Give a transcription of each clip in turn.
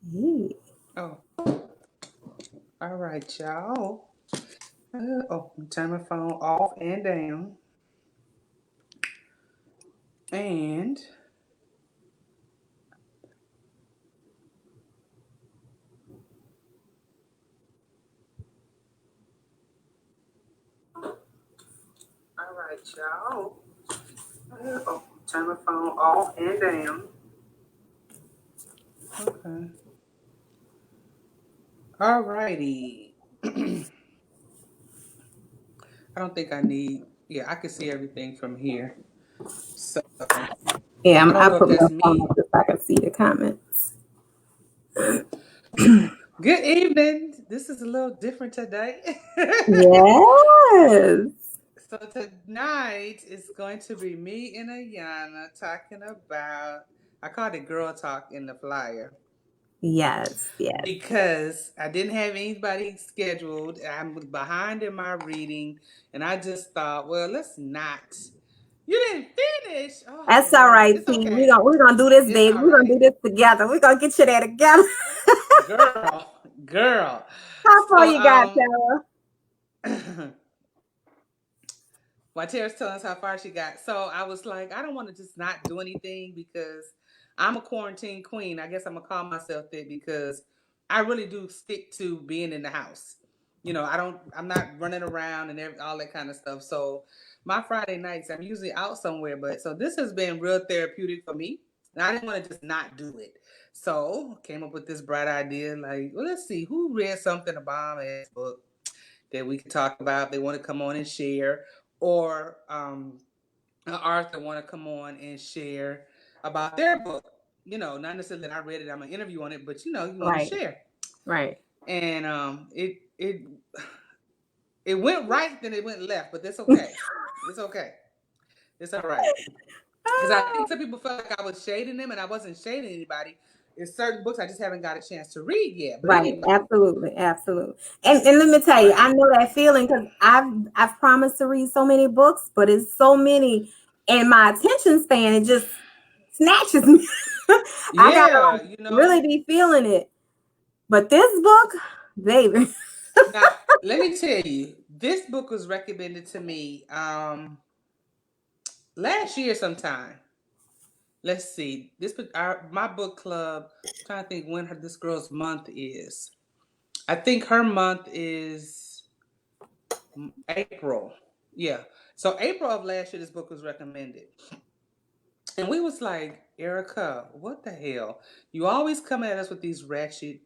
Yeah. Oh, all right, y'all. Turn my phone off and down. And all right, y'all. Turn my phone off and down. Okay. All righty. I don't think I need. Yeah, I can see everything from here. So Yeah, I don't I know if put my that's phone me. up just so I can see the comments. Good evening. This is a little different today. Yes. So tonight is going to be me and Ayanna talking about. I called it Girl Talk in the flyer Yes. Yes. because I didn't have anybody scheduled. I'm behind in my reading, and I just thought, well, let's not. You didn't finish. Oh That's all Lord, right, it's T. okay. We gonna do this, It's baby. all We're gonna right, do this together. We're gonna get you there together. girl, girl. How far So you got, Sarah? while Tara's telling us how far she got. So I was like, I don't want to just not do anything because I'm a quarantine queen. I guess I'm gonna call myself that because I really do stick to being in the house. You know, I'm not running around and all that kind of stuff. So my Friday nights, I'm usually out somewhere. But so this has been real therapeutic for me. And I didn't want to just not do it. So came up with this bright idea, like, well, let's see who read something a bomb ass book that we can talk about. They want to come on and share, or Arthur want to come on and share about their book. You know, not necessarily that I read it. I'm gonna interview on it, but you want to Right. share. Right. And it went right, then it went left, but that's okay. It's okay. It's all right. Because I think some people felt like I was shading them, and I wasn't shading anybody. It's certain books I just haven't got a chance to read yet. But Right, anyway, absolutely, absolutely. And let me tell you, right. I know that feeling because I've promised to read so many books, but it's so many, and my attention span it just snatches me. I gotta Yeah, like really be feeling it. But this book, baby. Now, let me tell you, this book was recommended to me last year sometime. Let's see. My book club. I'm trying to think when this girl's month is. I think her month is April. Yeah. So April of last year, this book was recommended, and we was like, Erica, what the hell? You always come at us with these ratchet.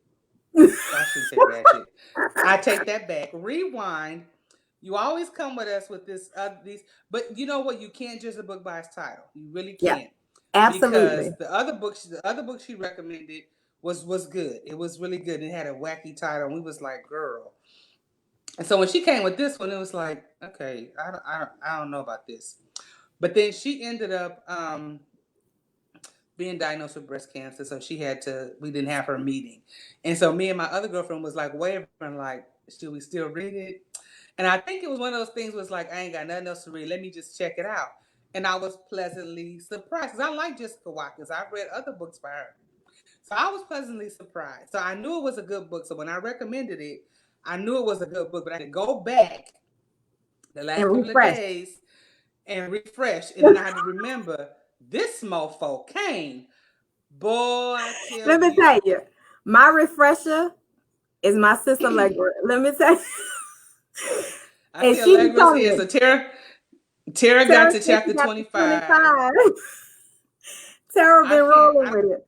I shouldn't say ratchet. I take that back. Rewind. You always come with us with these, but you know what? You can't judge a book by its title. You really Yeah, can't, because absolutely. the other book she recommended was good. It was really good. It had a wacky title, and we was like, girl. And so when she came with this one, it was like, okay, I don't know about this. But then she ended up being diagnosed with breast cancer, so she had to. We didn't have her meeting, and so me and my other girlfriend was like wavering, like, should we still read it? And I think it was one of those things was like, I ain't got nothing else to read. Let me just check it out. And I was pleasantly surprised because I like Jessica Watkins. I've read other books by her. So I was pleasantly surprised. So I knew it was a good book. So when I recommended it, I knew it was a good book, but I had to go back the And last couple of refresh. days and refresh. And then I had to remember this mofo came. Boy, I tell Let me you. tell you, my refresher is my sister Allegra. Let me tell you. I And see she be Allegra's telling here. me, So Tara got Tara to said she chapter got to 25. 25. Tara I been can't. rolling with it.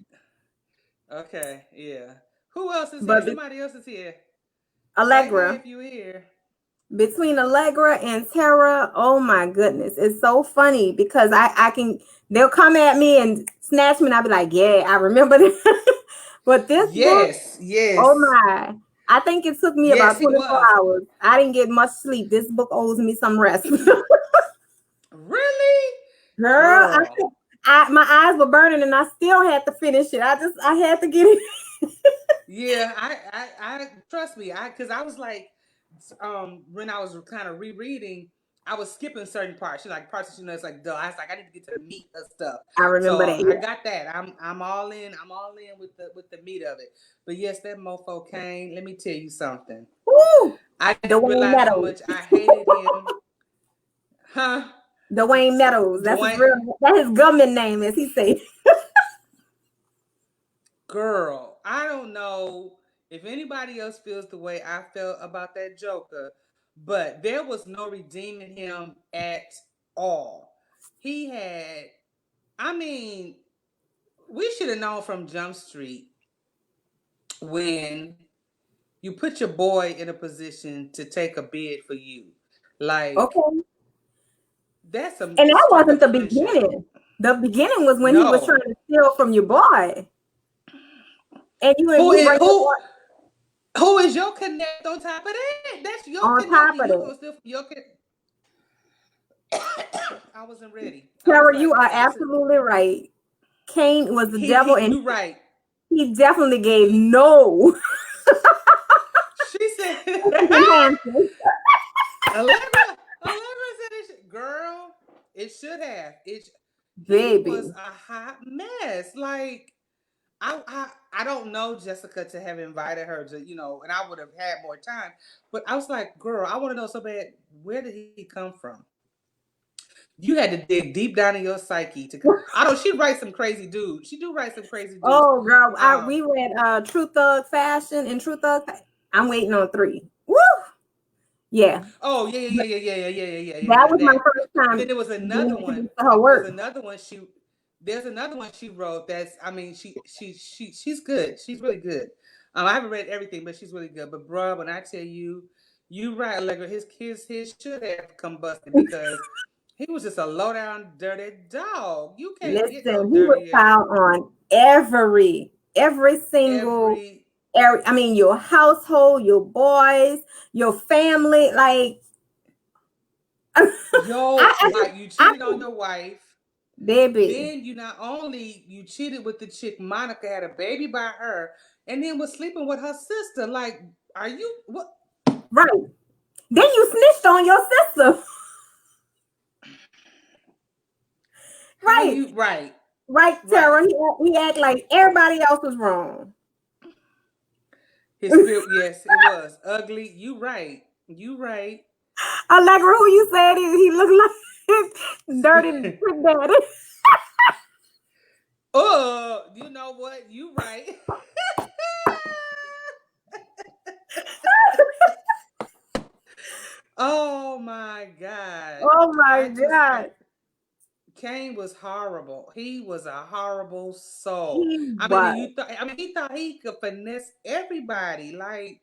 Okay, yeah. Who else is here? But Somebody else is here. Say hey Allegra, if you're here. between Allegra and Tara, oh my goodness, it's so funny because I can they'll come at me and snatch me and I'll be like, yeah, I remember this. But this book, Yes, oh yes, my, I think it took me about yes, he 24 was. hours. I didn't get much sleep. This book owes me some rest. Really? Girl, Girl. my eyes were burning and I still had to finish it. I had to get it. Yeah, I trust me. Because I was like, when I was kind of rereading, I was skipping certain parts. She like parts that it's like duh. I was like I need to get to the meat of stuff. I remember So that. I got that. I'm all in. I'm all in with the meat of it. But yes, that mofo Kane. Let me tell you something. Woo! I didn't Dwayne realize how Meadows. much I hated him. Huh? Dwayne Meadows. That's his Dwayne. real. That's his government name, as he said. Girl, I don't know if anybody else feels the way I felt about that Joker, but there was no redeeming him at all. He had, I mean, we should have known from Jump Street when you put your boy in a position to take a bid for you. Like, Okay. that's some And that straight wasn't up the hood shit. beginning. The beginning was when he was trying No. to steal from your boy. And Who you is bring your boy who is your connect on top of that? That's your on connect. top And of you that. gonna still your connect. I wasn't ready. I was Tara, you like, are this is absolutely right. Cain was the devil, he and you right. he definitely gave no She said enhancement. Allegra said it girl, it should have. He was Baby. a hot mess. Like I don't know Jessica to have invited her to, and I would have had more time. But I was like, girl, I want to know so bad, where did he come from? You had to dig deep down in your psyche to. I don't. She writes some crazy dudes. She do write some crazy dudes. Oh girl, Um. we read True Thug Fashion and True Thug. I'm waiting on 3. Woo! Yeah. Oh yeah But yeah yeah yeah yeah yeah yeah yeah that yeah was my that. first But then time there was being another one. introduced to her There's work. another one she. There's another one she wrote. That's. I mean, she's good. She's really good. I haven't read everything, but she's really good. But bruh, when I tell you, you right, Allegra, his should have combusted because he was just a low down dirty dog. You can't get no Listen, he was dirtier. found on every single Every area. I mean, your household, your boys, your family. Like, like you cheated on your wife. baby, Then you not only you cheated with the chick Monica, had a baby by her, and then was sleeping with her sister. Like, are you what? right? Then you snitched on your sister, How right? you right? Right, Right. Tara. He act like everybody else was wrong. His spirit, yes, it was ugly. You right. You right. Allegra, who you said he looked like dirty trick daddy. Oh, you know what? You right. Oh my God. Oh my I just god, Kane was horrible. He was a horrible soul. he I mean, was. and he thought he could finesse everybody. Like,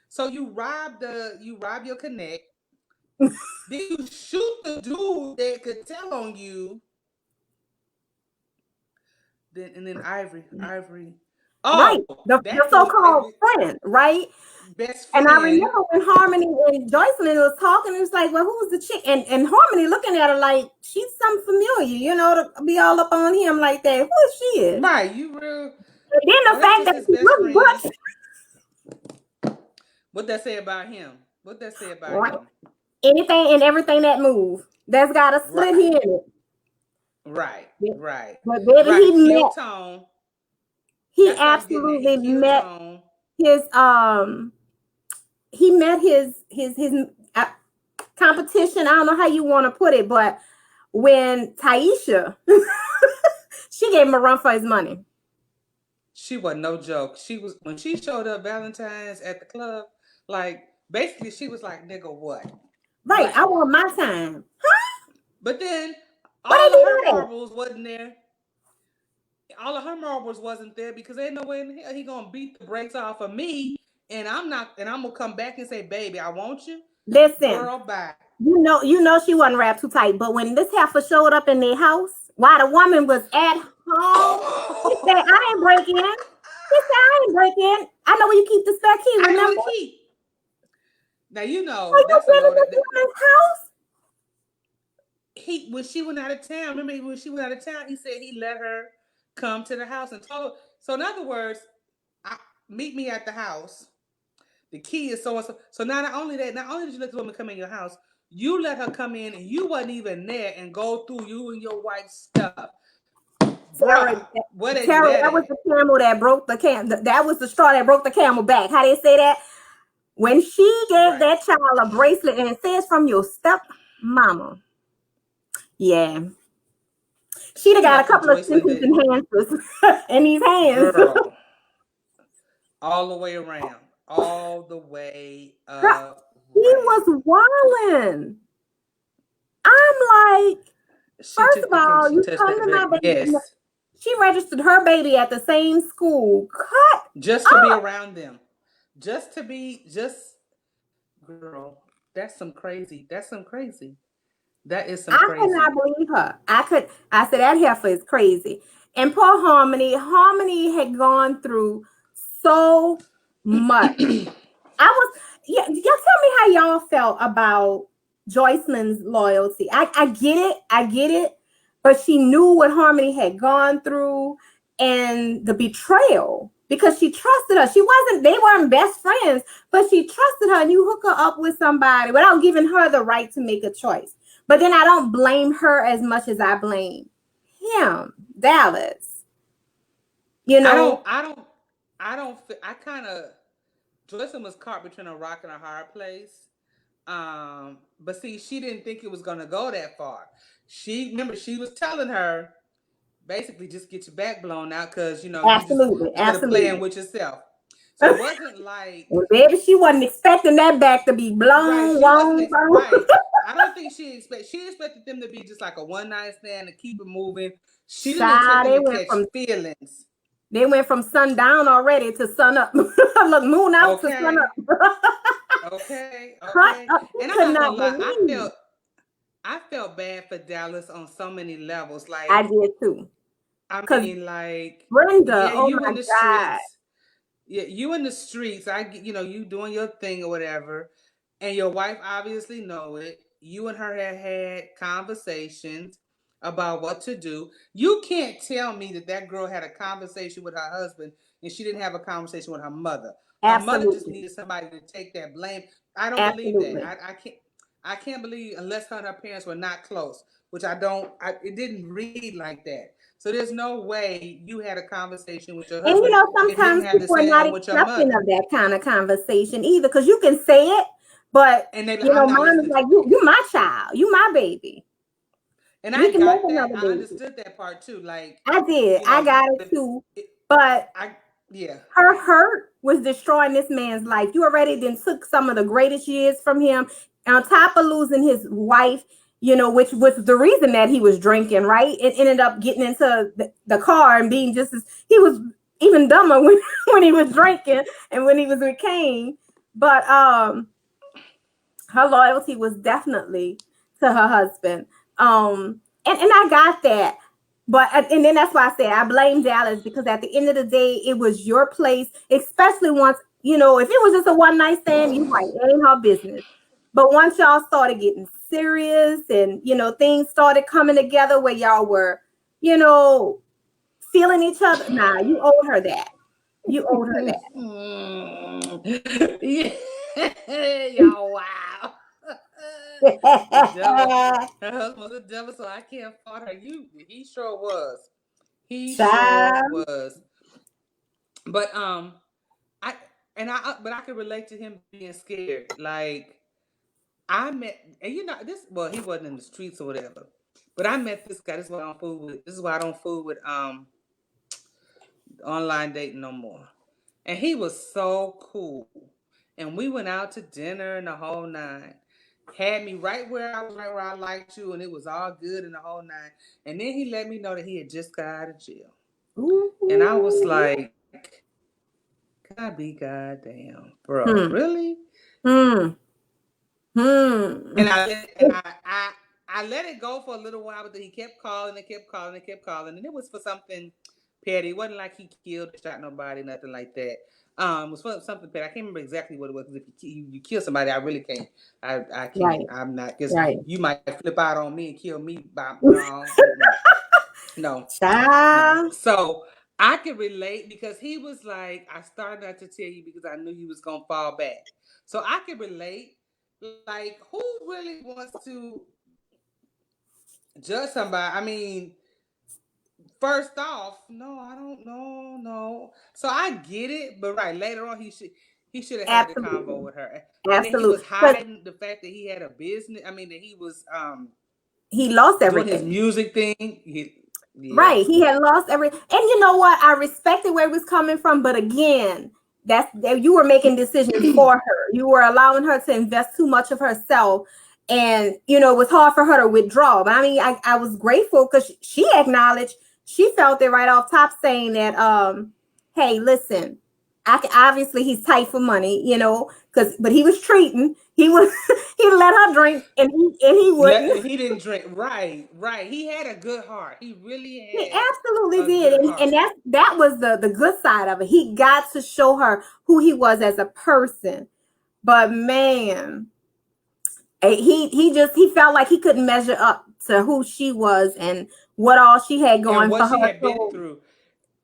so you rob your connect, then you shoot the dude that could tell on you. Then Ivory. Right, Oh, the that was so-called friend, right? best And I friend. remember when Harmony and Joycelyn was talking, it was like, well, who's the chick? And Harmony looking at her like she's something familiar, to be all up on him like that. Who is she is? Right, you real. And then Oh, the that's fact just that his she best looked friend. good. What that say about him? What that say about Right. him? Anything and everything that move that's got a slit Right. here in it. Right. Yeah. Right. But baby, Right. Heel tone. he That's what I'm getting at. He absolutely heel met tone. his he met his competition. I don't know how you want to put it, but when Taisha she gave him a run for his money. She was no joke. She was when she showed up Valentine's at the club, like basically she was like, nigga, what? Right, What? I want my time. But then What all they of do her that? marbles wasn't there. All of her marbles wasn't there because ain't no way in hell he gonna beat the brakes off of me and I'm not and I'm gonna come back and say, baby, I want you. Listen, Girl, bye. you know she wasn't wrapped too tight, but when this heifer showed up in their house while the woman was at home, he said, I ain't break in. He said, I ain't break in. I know where you keep the spare key, I know remember? the key. Now you Are know you that's a been in load. this woman's house? He when she went out of town. Remember when she went out of town, he said he let her come to the house and told her. So in other words, meet me at the house. The key is so and so. So not only did you let the woman come in your house, You let her come in and you wasn't even there and go through you and your wife's stuff. Tara, Bruh, where they do Tara, that that was at? the camel that broke the that was the straw that broke the camel back. How they say that? When she gave Right. that child a bracelet and it says from your step mama. Yeah. She'd have Seemed got a like couple of Joycelyn stitches did. enhancers in these hands. Girl. All the way around. All the way around. He was wildin'. I'm like, She first took of the cake. all, She you touched come that to my baby. baby. Yes. She registered her baby at the same school. Cut Just to be up. around them. Just to be, girl, that's some crazy. That's some crazy. That is some I could not crazy. believe her. I said, that heifer is crazy. And poor Harmony. Harmony had gone through so much. Y'all tell me how y'all felt about Joycelyn's loyalty. I get it, but she knew what Harmony had gone through and the betrayal because she trusted her. They weren't best friends, but she trusted her and you hook her up with somebody without giving her the right to make a choice. But then I don't blame her as much as I blame him, Dallas. You I know, don't, I don't, I don't, I kind of, Joycelyn was caught between a rock and a hard place. But see, she didn't think it was gonna go that far. She was telling her basically just get your back blown out because you just absolutely, instead of playing absolutely. with yourself. So it wasn't like And baby, she wasn't expecting that back to be right. blown, She wasn't wrong, wrong. right. I don't think she expected them to be just like a one night stand and keep it moving. She didn't expect Child, them to catch feelings. they went from sundown already to sun up. Look, moon out to sun Okay. up. Okay. Cut Okay. up. I And I'm could not not gonna lie, believe. I felt bad for Dallas on so many levels. I Like, did too. I Cause mean, like, Brenda, yeah, oh you my in the God. streets. Yeah, you in the streets. You doing your thing or whatever, and your wife obviously know it. You and her had conversations about what to do. You can't tell me that girl had a conversation with her husband and she didn't have a conversation with her mother. Her mother just Absolutely. needed somebody to take that blame. I don't believe that. Absolutely. I can't believe unless her and her parents were not close, which I don't. It didn't read like that. So there's no way you had a conversation with your And husband and didn't sometimes have the people are not same with your accepting mother. of that kind of conversation either. Because you can say it, but And they, I'm not mom is listening like, to you my child, you my baby. And We I can make got that. another I baby. understood that part too. Like, I did. I you got it could, too. But I, yeah. her hurt was destroying this man's life. You already then took some of the greatest years from him. And on top of losing his wife, which was the reason that he was drinking, right? It ended up getting into the car and being he was even dumber when he was drinking and when he was with Kane. But her loyalty was definitely to her husband. And I got that. But and then that's why I said I blame Dallas because at the end of the day, it was your place, especially once, if it was just a one night stand, you right, it ain't her business. But once y'all started getting serious and things started coming together where y'all were, feeling each other, nah, you owed her that. You owed her Yeah. Y'all, wow. The devil. that. Her husband was the devil, so I can't fault her. He sure was. He sure Child. was. But I but I could relate to him being scared. Like I met, and this. Well, he wasn't in the streets or whatever, but I met this guy. This is why I don't fool with. This is why I don't fool with online dating no more. And he was so cool, and we went out to dinner and the whole nine. Had me right where I was, right where I liked you, and it was all good and the whole nine. And then he let me know that he had just got out of jail, and I was Ooh. like, God be goddamn, bro, Hmm. really? Hmm. Hmm. And I let it go for a little while, but then he kept calling and kept calling and kept calling, and it was for something petty. It wasn't like he killed, shot nobody, nothing like that. It was for something petty. I can't remember exactly what it was. Because if you kill somebody, I really can't. I Right. can't. I'm not because Right. you might flip out on me and kill me. By no, no, no. Child. So I could relate because he was like, I started not to tell you because I knew you was gonna fall back. So I could relate. Like, who really wants to judge somebody? I mean, first off, no, I don't know, no. So I get it, but right later on, he should have had the convo Absolutely. with her, and then he was Absolutely. Because hiding the fact that he had a business. I mean, that he was he lost doing his everything. music thing. Yeah, Right. He had lost every, and you know what? I respected where he was coming from, but again, that's that you were making decisions for her. You were allowing her to invest too much of herself. And it was hard for her to withdraw. But I mean, I was grateful because she acknowledged she felt it right off top saying that hey, listen, obviously he's tight for money, but he was treating, he was he let her drink and he wouldn't. he didn't drink. Right, right. He had a good heart. He really He had absolutely a did, good and heart. that was the good side of it. He got to show her who he was as a person. But man, he felt like he couldn't measure up to who she was and what all she had And going what for she her. had been So through.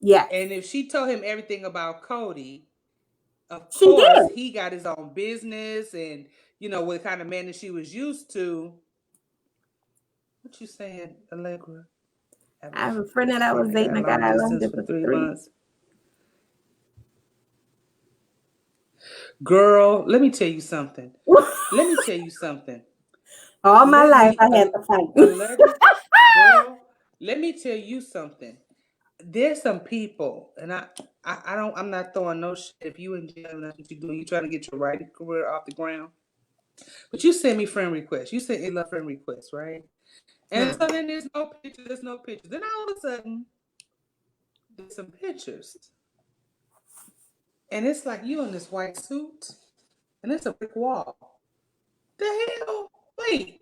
yes, And if she told him everything about Cody, of she course did. he got his own business and what kind of man that she was used to. What you saying, Allegra? I have a friend that I Friend was that got dating. a I got long out long distance for distance for 3 3. months. Girl, let me tell you something. Let me tell you something. All my Let life me, I had to fight. Allegra, girl, let me tell you something. There's some people, and I don't, I'm not throwing no shit. If you in jail and that's what you're doing, you trying to get your writing career off the ground. But you send me friend requests. You send Ella friend requests, right? And so then there's no pictures. There's no pictures. Then all of a sudden, there's some pictures, and it's like you in this white suit, and it's a brick wall. The hell? Wait.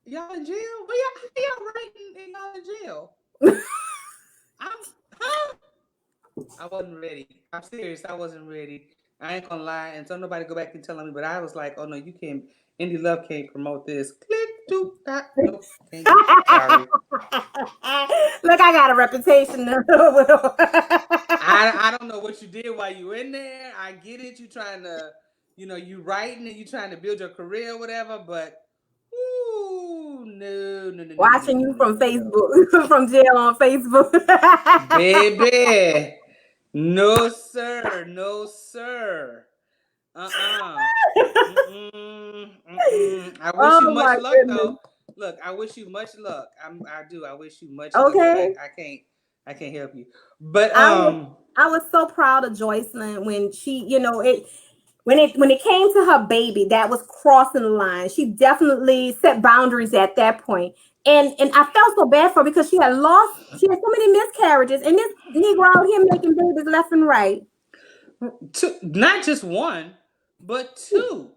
Y'all in jail? But y'all writing and y'all in jail? I'm, huh? I wasn't ready. I'm serious. I wasn't ready. I ain't gonna lie, and so nobody go back and tell me. But I was like, oh no, you can't. Indie Love can't promote this. Click, doop, dot. Nope, can't do it. Sorry. Look, I got a reputation. I don't know what you did while you in there. I get it. You trying to, you writing and you trying to build your career or whatever. But, ooh, Watching you from no. Facebook, from jail on Facebook. Baby, no sir, no sir. Uh-uh. I wish you Oh much my luck goodness. though. Look, I wish you much luck. I do. I wish you much luck, but Okay. I can't help you. But I was I was so proud of Joycelyn when she, when it came to her baby, that was crossing the line. She definitely set boundaries at that point. And I felt so bad for her because she had so many miscarriages, and this Negro out here making babies left and right. two, not just one, but two.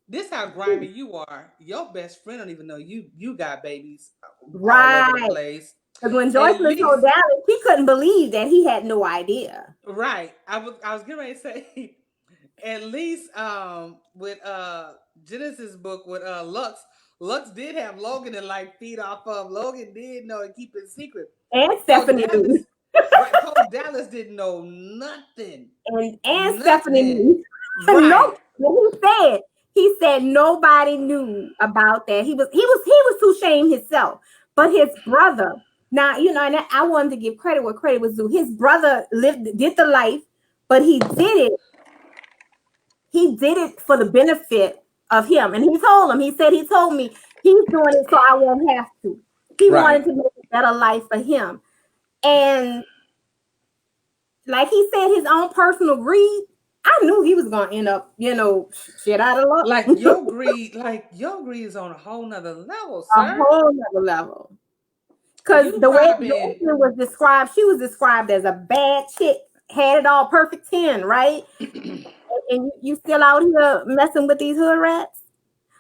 This how grimy you are. Your best friend don't even know you got babies all over the Right. place. Because when At Joycelyn told least Dallas, she couldn't believe that he had no idea. right. I was getting ready to say at least with Genesis book with Lux did have Logan and like feed off of. Logan did know and keep it secret. And Poe Stephanie knew. Dallas, right? Poe Dallas didn't know nothing, And Stephanie nothing. knew. No, Right, he said nobody knew about that. He was too ashamed himself. But his brother, now and I wanted to give credit where credit was due. His brother did the life, but he did it for the benefit of him. And he told me he's doing it so I won't have to. He right. wanted to make a better life for him. And like he said, his own personal greed, I knew he was gonna end up, shit out of luck. Like your greed is on a whole nother level, A sir. whole nother level. Because You the way robbing. Jocelyn was described, she was described as a bad chick, had it all perfect 10, right? And you still out here messing with these hood rats?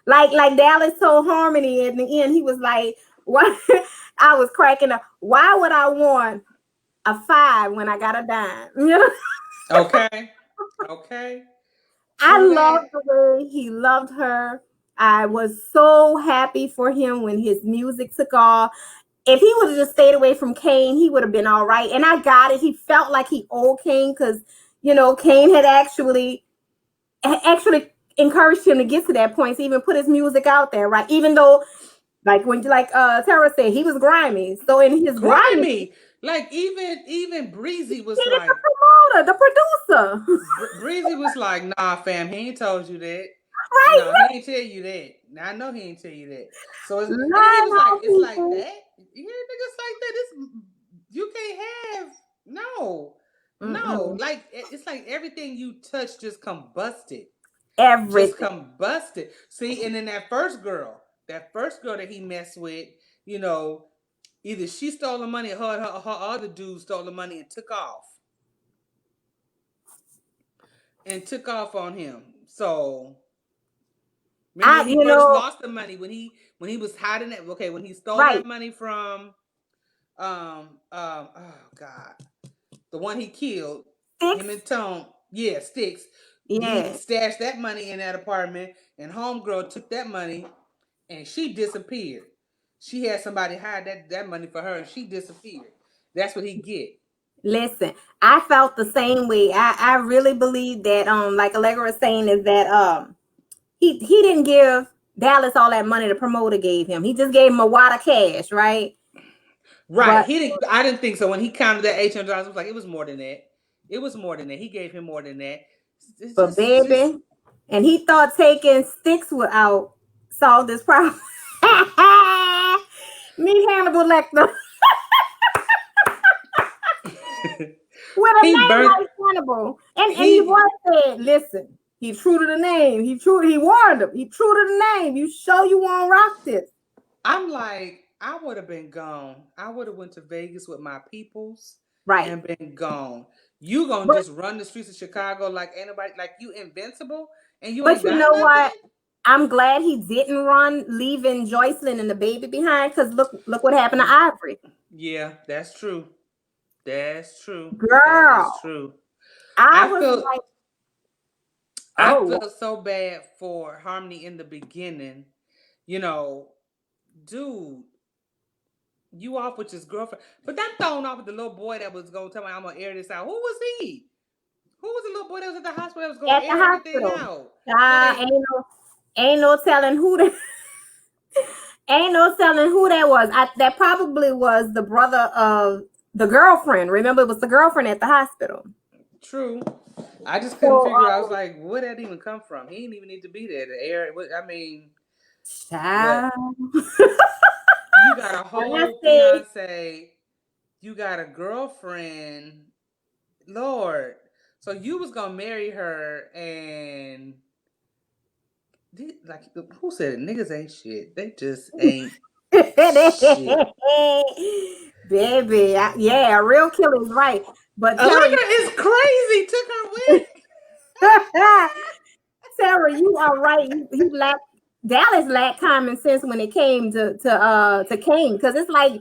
Like Dallas told Harmony in the end, he was like, "Why?" I was cracking up. Why would I want a 5 when I got a dime? Okay, okay. I True loved that. the way he loved her. I was so happy for him when his music took off. If he would have just stayed away from Kane, he would have been all right. And I got it. He felt like he owed Kane because, Kane had actually actually encouraged him to get to that point to even put his music out there, right? Even though, like when Tara said, he was grimy. So in his grimy, Grimy. Like even Breezy he was is the like, promoter, the producer. Breezy was like, nah, fam, he ain't told you that. Right? No, he ain't tell you that. Now I know he ain't tell you that. So and then he Line was like, on it's like people. that. You hear niggas like that? This you can't have no, no. Mm-mm. Like it's like everything you touch just combusted, just Everything. combusted. See, and then that first girl that he messed with, you know, either she stole the money or her other dude stole the money and took off on him. So remember when he You first know, lost the money when he was hiding it. Okay, when he stole right. that money from oh god, the one he killed, him Six. and Tone, yeah, Sticks. He Yeah. stashed that money in that apartment, and homegirl took that money and she disappeared. She had somebody hide that money for her, and she disappeared. That's what he get. Listen, I felt the same way. I really believe that like Allegra was saying is that he didn't give Dallas all that money the promoter gave him. He just gave him a wad of cash, right? Right. But He didn't. I didn't think so. When he counted that $800, I was like, it was more than that. It was more than that. He gave him more than that. It's just. baby, and he thought taking Sticks would out solve this problem. Meet Hannibal Lecter with a He name burnt. like Hannibal, and he He. was said, "Listen, he true to the name. He warned him. He true to the name. You sure you won't rock this?" I'm like, I would have been gone. I would have went to Vegas with my peoples Right. and been gone. You gonna But just run the streets of Chicago like anybody, like you invincible, and you but ain't you got know what? nothing. I'm glad he didn't run, leaving Joycelyn and the baby behind. Because look what happened to Ivory, Yeah, that's true. That's true. That is girl. true. I I was felt like, I oh, felt so bad for Harmony in the beginning. You know, dude, you off with his girlfriend, but that thrown off with the little boy that was gonna tell me I'm gonna air this out. Who was he? Who was the little boy that was at the hospital that was gonna at the air everything hospital. out? Ah, Like, ain't no telling who that. Ain't no telling who that was. That probably was the brother of the girlfriend. Remember, it was the girlfriend at the hospital. true. I just couldn't So, figure. I was like, where did that even come from? He didn't even need to be there to air it. I mean, but child. you got a When I whole say fiance, you got a girlfriend. Lord. So you was gonna marry her and like who said it? Niggas ain't shit. They just ain't shit. baby, yeah, real killer's right. But Tara, Allegra is crazy. Took her with. Sarah, you are right. He lacked Dallas lacked common sense when it came to Kane, because it's like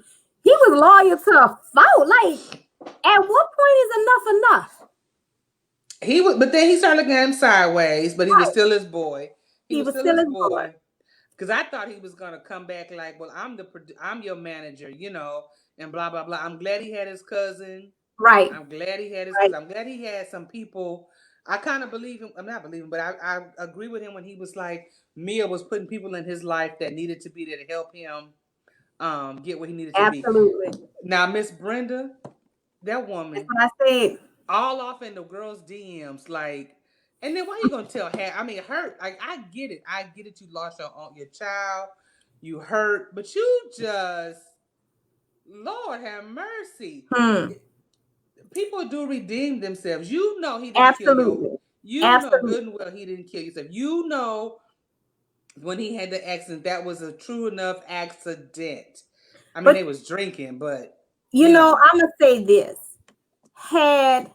he was loyal to a fault. Like, at what point is enough? He was, but then he started looking at him sideways. But he was Right. still his boy. He He was was still still his his boy. boy. Because I thought he was gonna come back like, well, I'm your manager, and blah blah blah. I'm glad he had his cousin. Right. I'm glad he had his Right. cousin. I'm glad he had some people. I kind of believe him. I'm not believing, but I agree with him when he was like Mia was putting people in his life that needed to be there to help him get where he needed to be. Absolutely. Now Miss Brenda, that That's woman, what I said. all off in the girls' DMs, like, and then why you gonna tell her? I mean, hurt. Like, I get it. I get it. You lost your child. You hurt, but you just, Lord have mercy. Hmm. People do redeem themselves. You know he didn't kill you. Absolutely. You know Absolutely. good and well he didn't kill yourself. You know when he had the accident, that was a true enough accident. I mean, But they was drinking, but you know, I'm gonna say this. Had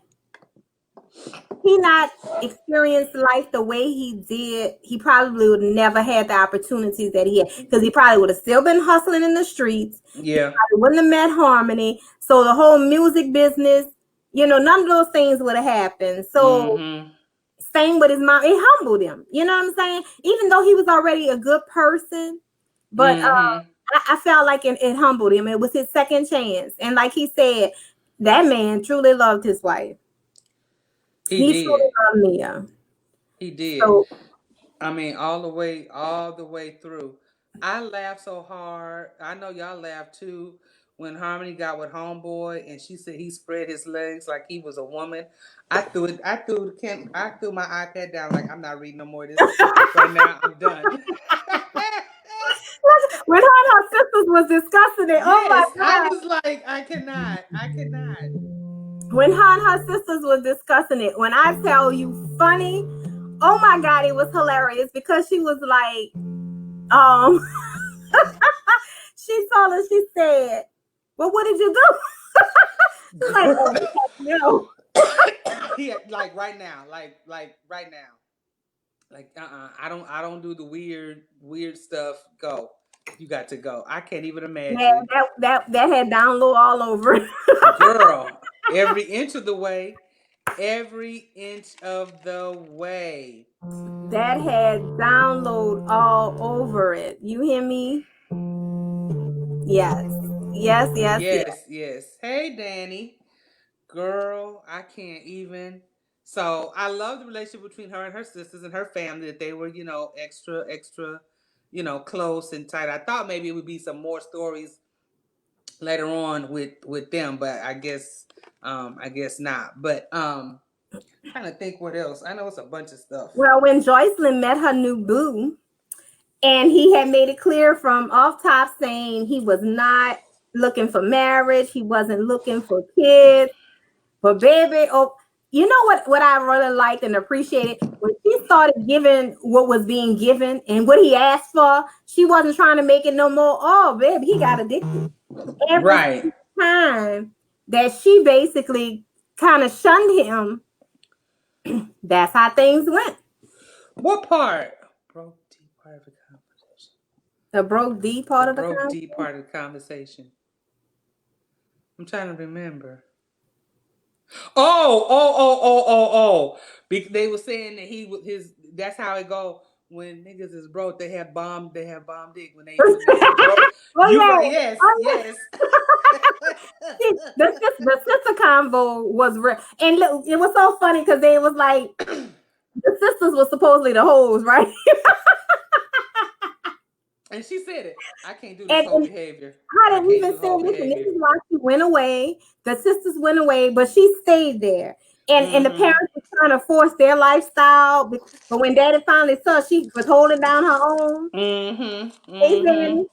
he not experienced life the way he did, he probably would never had the opportunities that he had, because he probably would have still been hustling in the streets. He yeah. probably wouldn't have met Harmony. So the whole music business, none of those things would have happened. So Mm-hmm. same with his mom, it humbled him. You know what I'm saying? Even though he was already a good person, but Mm-hmm. I felt like it humbled him. It was his second chance, and like he said, that man truly loved his wife. He He truly did. loved Mia. He did. So I mean, all the way through. I laughed so hard. I know y'all laughed too when Harmony got with Homeboy and she said he spread his legs like he was a woman. I threw it. I threw my iPad down like I'm not reading no more of this right now. I'm done. when her and her sisters was discussing it, oh my Yes, I God. was like, I cannot. I cannot. When her and her sisters was discussing it, when I tell you funny, oh my God, it was hilarious because she was like, um, she told her, she said, well, what did you do? She's like, oh, Girl. no. Yeah, like right now, like right now. Like I don't do the weird stuff. Go. You got to go. I can't even Yeah, imagine. that had download all over it. Girl, every inch of the way. Every inch of the way. That had download all over it. You hear me? Yes. Yes, yes, yes. Yes, yes. Hey Danny. Girl, I can't even. So I love the relationship between her and her sisters and her family, that they were, extra, close and tight. I thought maybe it would be some more stories later on with them, but I guess not. But trying to think what else. I know it's a bunch of stuff. Well, when Joycelyn met her new boo, and he had made it clear from off top saying he was not looking for marriage, he wasn't looking for kids. But baby, oh, you know what I really liked and appreciated? When she started giving what was being given and what he asked for, she wasn't trying to make it no more. Oh, baby, he got addicted. Every Right. time that she basically kind of shunned him, that's how things went. What part? Broke deep part of the conversation. The broke D The part of the broke deep conversation. part of the conversation. I'm trying to remember. Oh. They were saying that he was his. That's how it go when niggas is broke. They have bomb. They have bomb dick when they broke. Oh You yeah. right? Yes, Oh, yeah. yes. See, the sister combo was real, and look, it was so funny because they was like the sisters were supposedly the hoes, right? And she said it. I can't do this whole And behavior. I I didn't can't even do the say, whole listen, this behavior. is why she went away. The sisters went away, but she stayed there. And the Mm-hmm. parents were trying to force their lifestyle. But when daddy finally saw she was holding down her own, Mm-hmm. hey, Mm-hmm. Danny,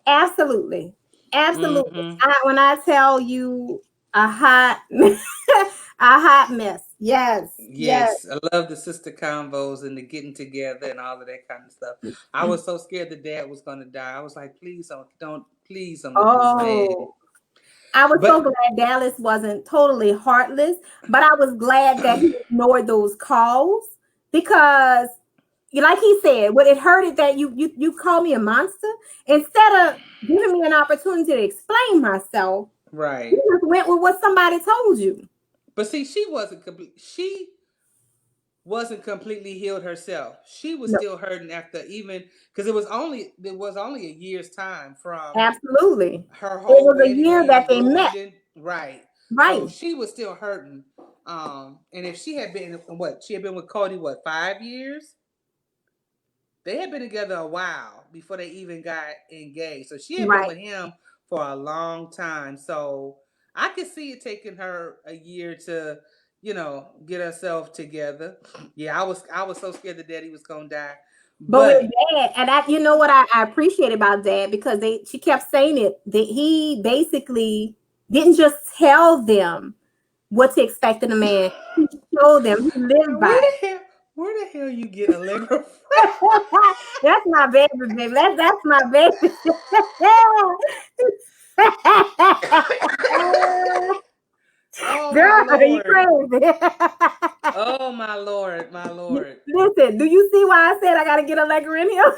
absolutely. Absolutely. Mm-hmm. When I tell you a hot a hot mess. Yes. Yes. Yes, I love the sister convos and the getting together and all of that kind of stuff. I was so scared the dad was gonna die. I was like, please please don't get this man. Oh, I was so But glad Dallas wasn't totally heartless, but I was glad that he ignored those calls because, like he said, what it hurted that you call me a monster instead of giving me an opportunity to explain myself. right. You just went with what somebody told you. But see, she wasn't completely healed herself. She was No, still hurting after even because it was only a year's time from absolutely. her It whole was a wedding year that being they broke met, ending. Right. So right? she was still hurting. And if she had been what, she had been with Cody, what, 5 years? They had been together a while before they even got engaged. So she had been Right. with him for a long time. So I could see it taking her a year to, get herself together. Yeah, I was so scared that Daddy was gonna die. But with But dad, and you know what I appreciate about dad because she kept saying it that he basically didn't just tell them what to expect in a man. He showed them. He lived where by the hell where the hell you get Allegra from? it. That's my baby, baby. That's my baby. Oh my Girl, you Lord. crazy. Oh my Lord, my Lord. Listen, do you see why I said I gotta get Allegra in here?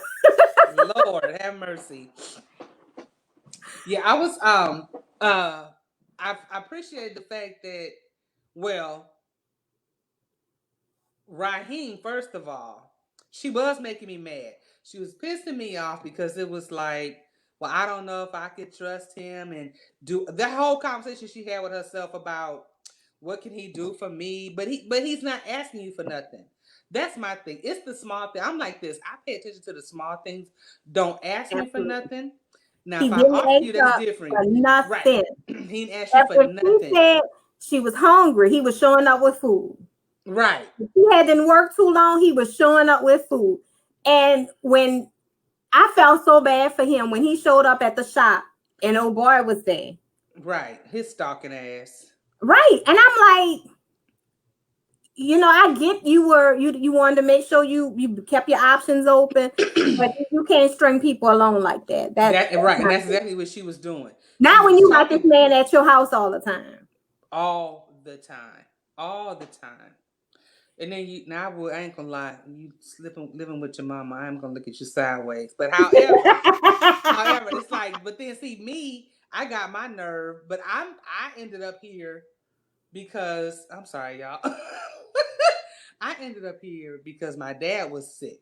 Lord, have mercy. Yeah, I was I appreciate the fact that, well, Raheem, first of all, she was making me mad. She was pissing me off because it was like, well, I don't know if I could trust him and do that whole conversation she had with herself about, what can he do for me? But he's not asking you for nothing. That's my thing. It's the small thing. I'm like this. I pay attention to the small things. Don't ask me for Absolutely. nothing. Now, He if I didn't offer ask you, that's her different. for Right. nothing. He didn't ask you for If she nothing. said she was hungry, he was showing up with food. Right. If he hadn't worked too long, he was showing up with food. And when I felt so bad for him when he showed up at the shop and old boy was there. Right. His stalking ass. Right. And I'm like, I get you wanted to make sure you kept your options open, but you can't string people along like that. That's Right, and not that's cool. exactly what she was doing. She Not was when just you got this talking man at your house all the time. all the time. All the time. And then I ain't gonna lie, you living with your mama, I'm gonna look at you sideways. But however, it's like, but then see me, I got my nerve, but I ended up here because I'm sorry, y'all. I ended up here because my dad was sick.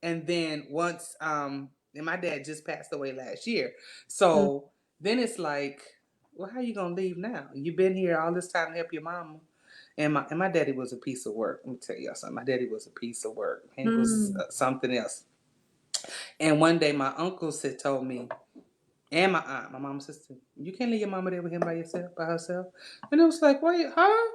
And then and my dad just passed away last year. So then it's like, well, how you gonna leave now? You've been here all this time to help your mama. And my daddy was a piece of work. Let me tell y'all something. My daddy was a piece of work. He was something else. And one day my uncles had told me, and my aunt, my mom's sister, you can't leave your mama there with him by herself. And it was like, wait, huh?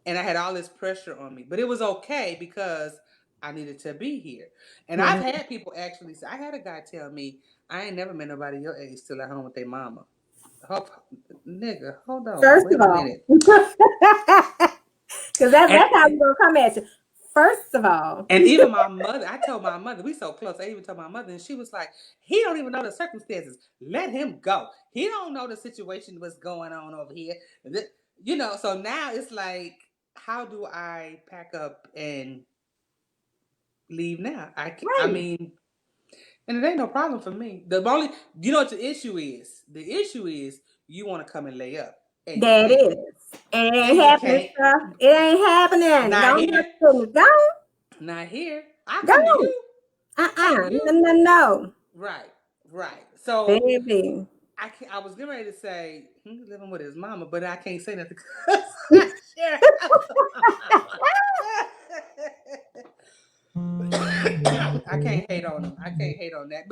And I had all this pressure on me. But it was okay because I needed to be here. And I've had people actually say, I had a guy tell me, I ain't never met nobody your age still at home with their mama. Nigga, hold on. First Wait of a all, minute. because that's And how we're gonna come at you. First of all, and even my mother, I told my mother, we so close. I even told my mother, and she was like, he don't even know the circumstances. Let him go. He don't know the situation what's going on over here. So now it's like, how do I pack up and leave now? I right. mean, and it ain't no problem for me. The only, what the issue is? The issue is you want to come and lay up, and you That can't, is. And it ain't and you happening, can't. stuff. It ain't happening. Not Don't here. have to go. Not here. I come to Go. you. I come to you. No, no, no. Right, right. So Baby. I was getting ready to say he's living with his mama, but I can't say nothing because I share. I can't hate on him. I can't hate on that.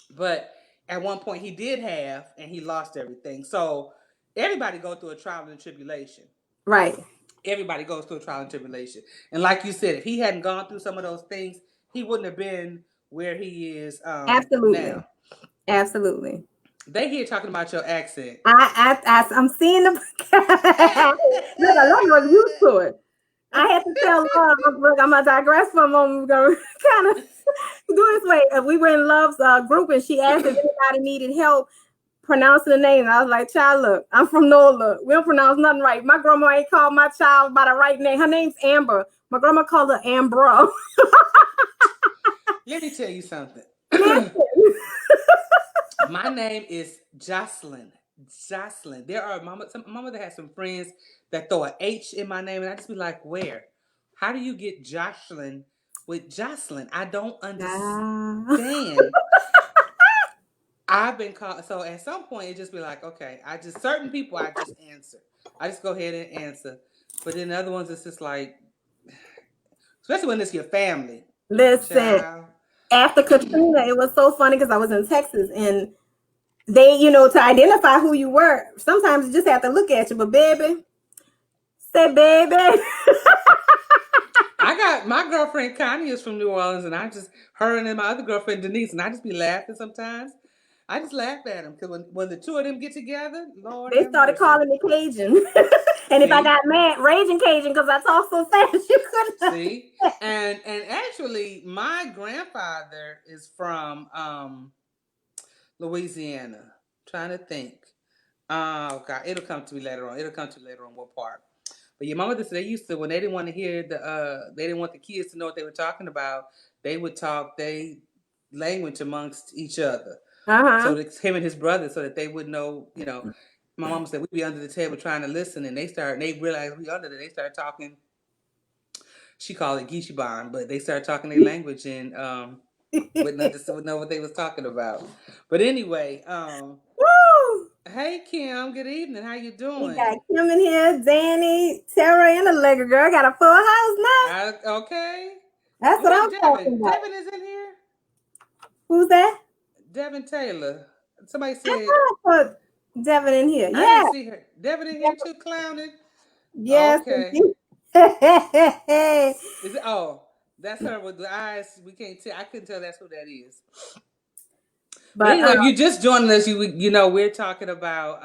But at one point he did have, and he lost everything. So everybody go through a trial and tribulation. Right. Everybody goes through a trial and tribulation. And like you said, if he hadn't gone through some of those things, he wouldn't have been where he is Absolutely. now. Absolutely. They here talking about your accent. I'm seeing the look. I was used to it. I had to tell Love, look, I'm gonna digress for a moment. We're gonna kind of do this way. We were in Love's group, and she asked if anybody needed help pronouncing the name. I was like, child, look, I'm from NOLA. We don't pronounce nothing right. My grandma ain't called my child by the right name. Her name's Amber. My grandma called her Ambro. Let me tell you something. My name is Jocelyn. Jocelyn. There are my mother has some friends that throw a H in my name, and I just be like, where? How do you get Jocelyn with Jocelyn? I don't understand. I've been called, so at some point it just be like, okay, certain people I just answer. I just go ahead and answer. But then the other ones it's just like, especially when it's your family. Listen, Child. after Katrina, it was so funny because I was in Texas and they, to identify who you were, sometimes you just have to look at you. But baby, say baby. I got my girlfriend Connie is from New Orleans, and her and then my other girlfriend Denise, and I just be laughing sometimes. I just laugh at them because when the two of them get together, Lord They have started mercy. calling me Cajun. And if I got mad, raging Cajun because I talk so fast, you couldn't. See, and actually, my grandfather is from Louisiana. I'm trying to think. Oh God, it'll come to me later on. It'll come to me later on what part. But your mama said they used to when they didn't want to hear they didn't want the kids to know what they were talking about. They would talk they language amongst each other. So it's him and his brother, so that they would know. My mom said we'd be under the table trying to listen, and they realized we under there. They started talking. She called it Gishiban, but they started talking their language and wouldn't know what they was talking about. But anyway, Woo! Hey Kim, good evening. How you We got doing? Kim in here, Danny, Tara, and the Legger girl. Got a full house now. Okay. That's what Where's I'm Devin? talking about. Devin is in here. Who's that? Devin Taylor. Somebody I said thought I put Devin in here. I didn't Yeah. see her. Devin in here too, clowning. Yes, Okay. indeed. Is it? Oh, that's her with the eyes. We can't tell. I couldn't tell that's who that is. But but anyway, if you just joining us, you know we're talking about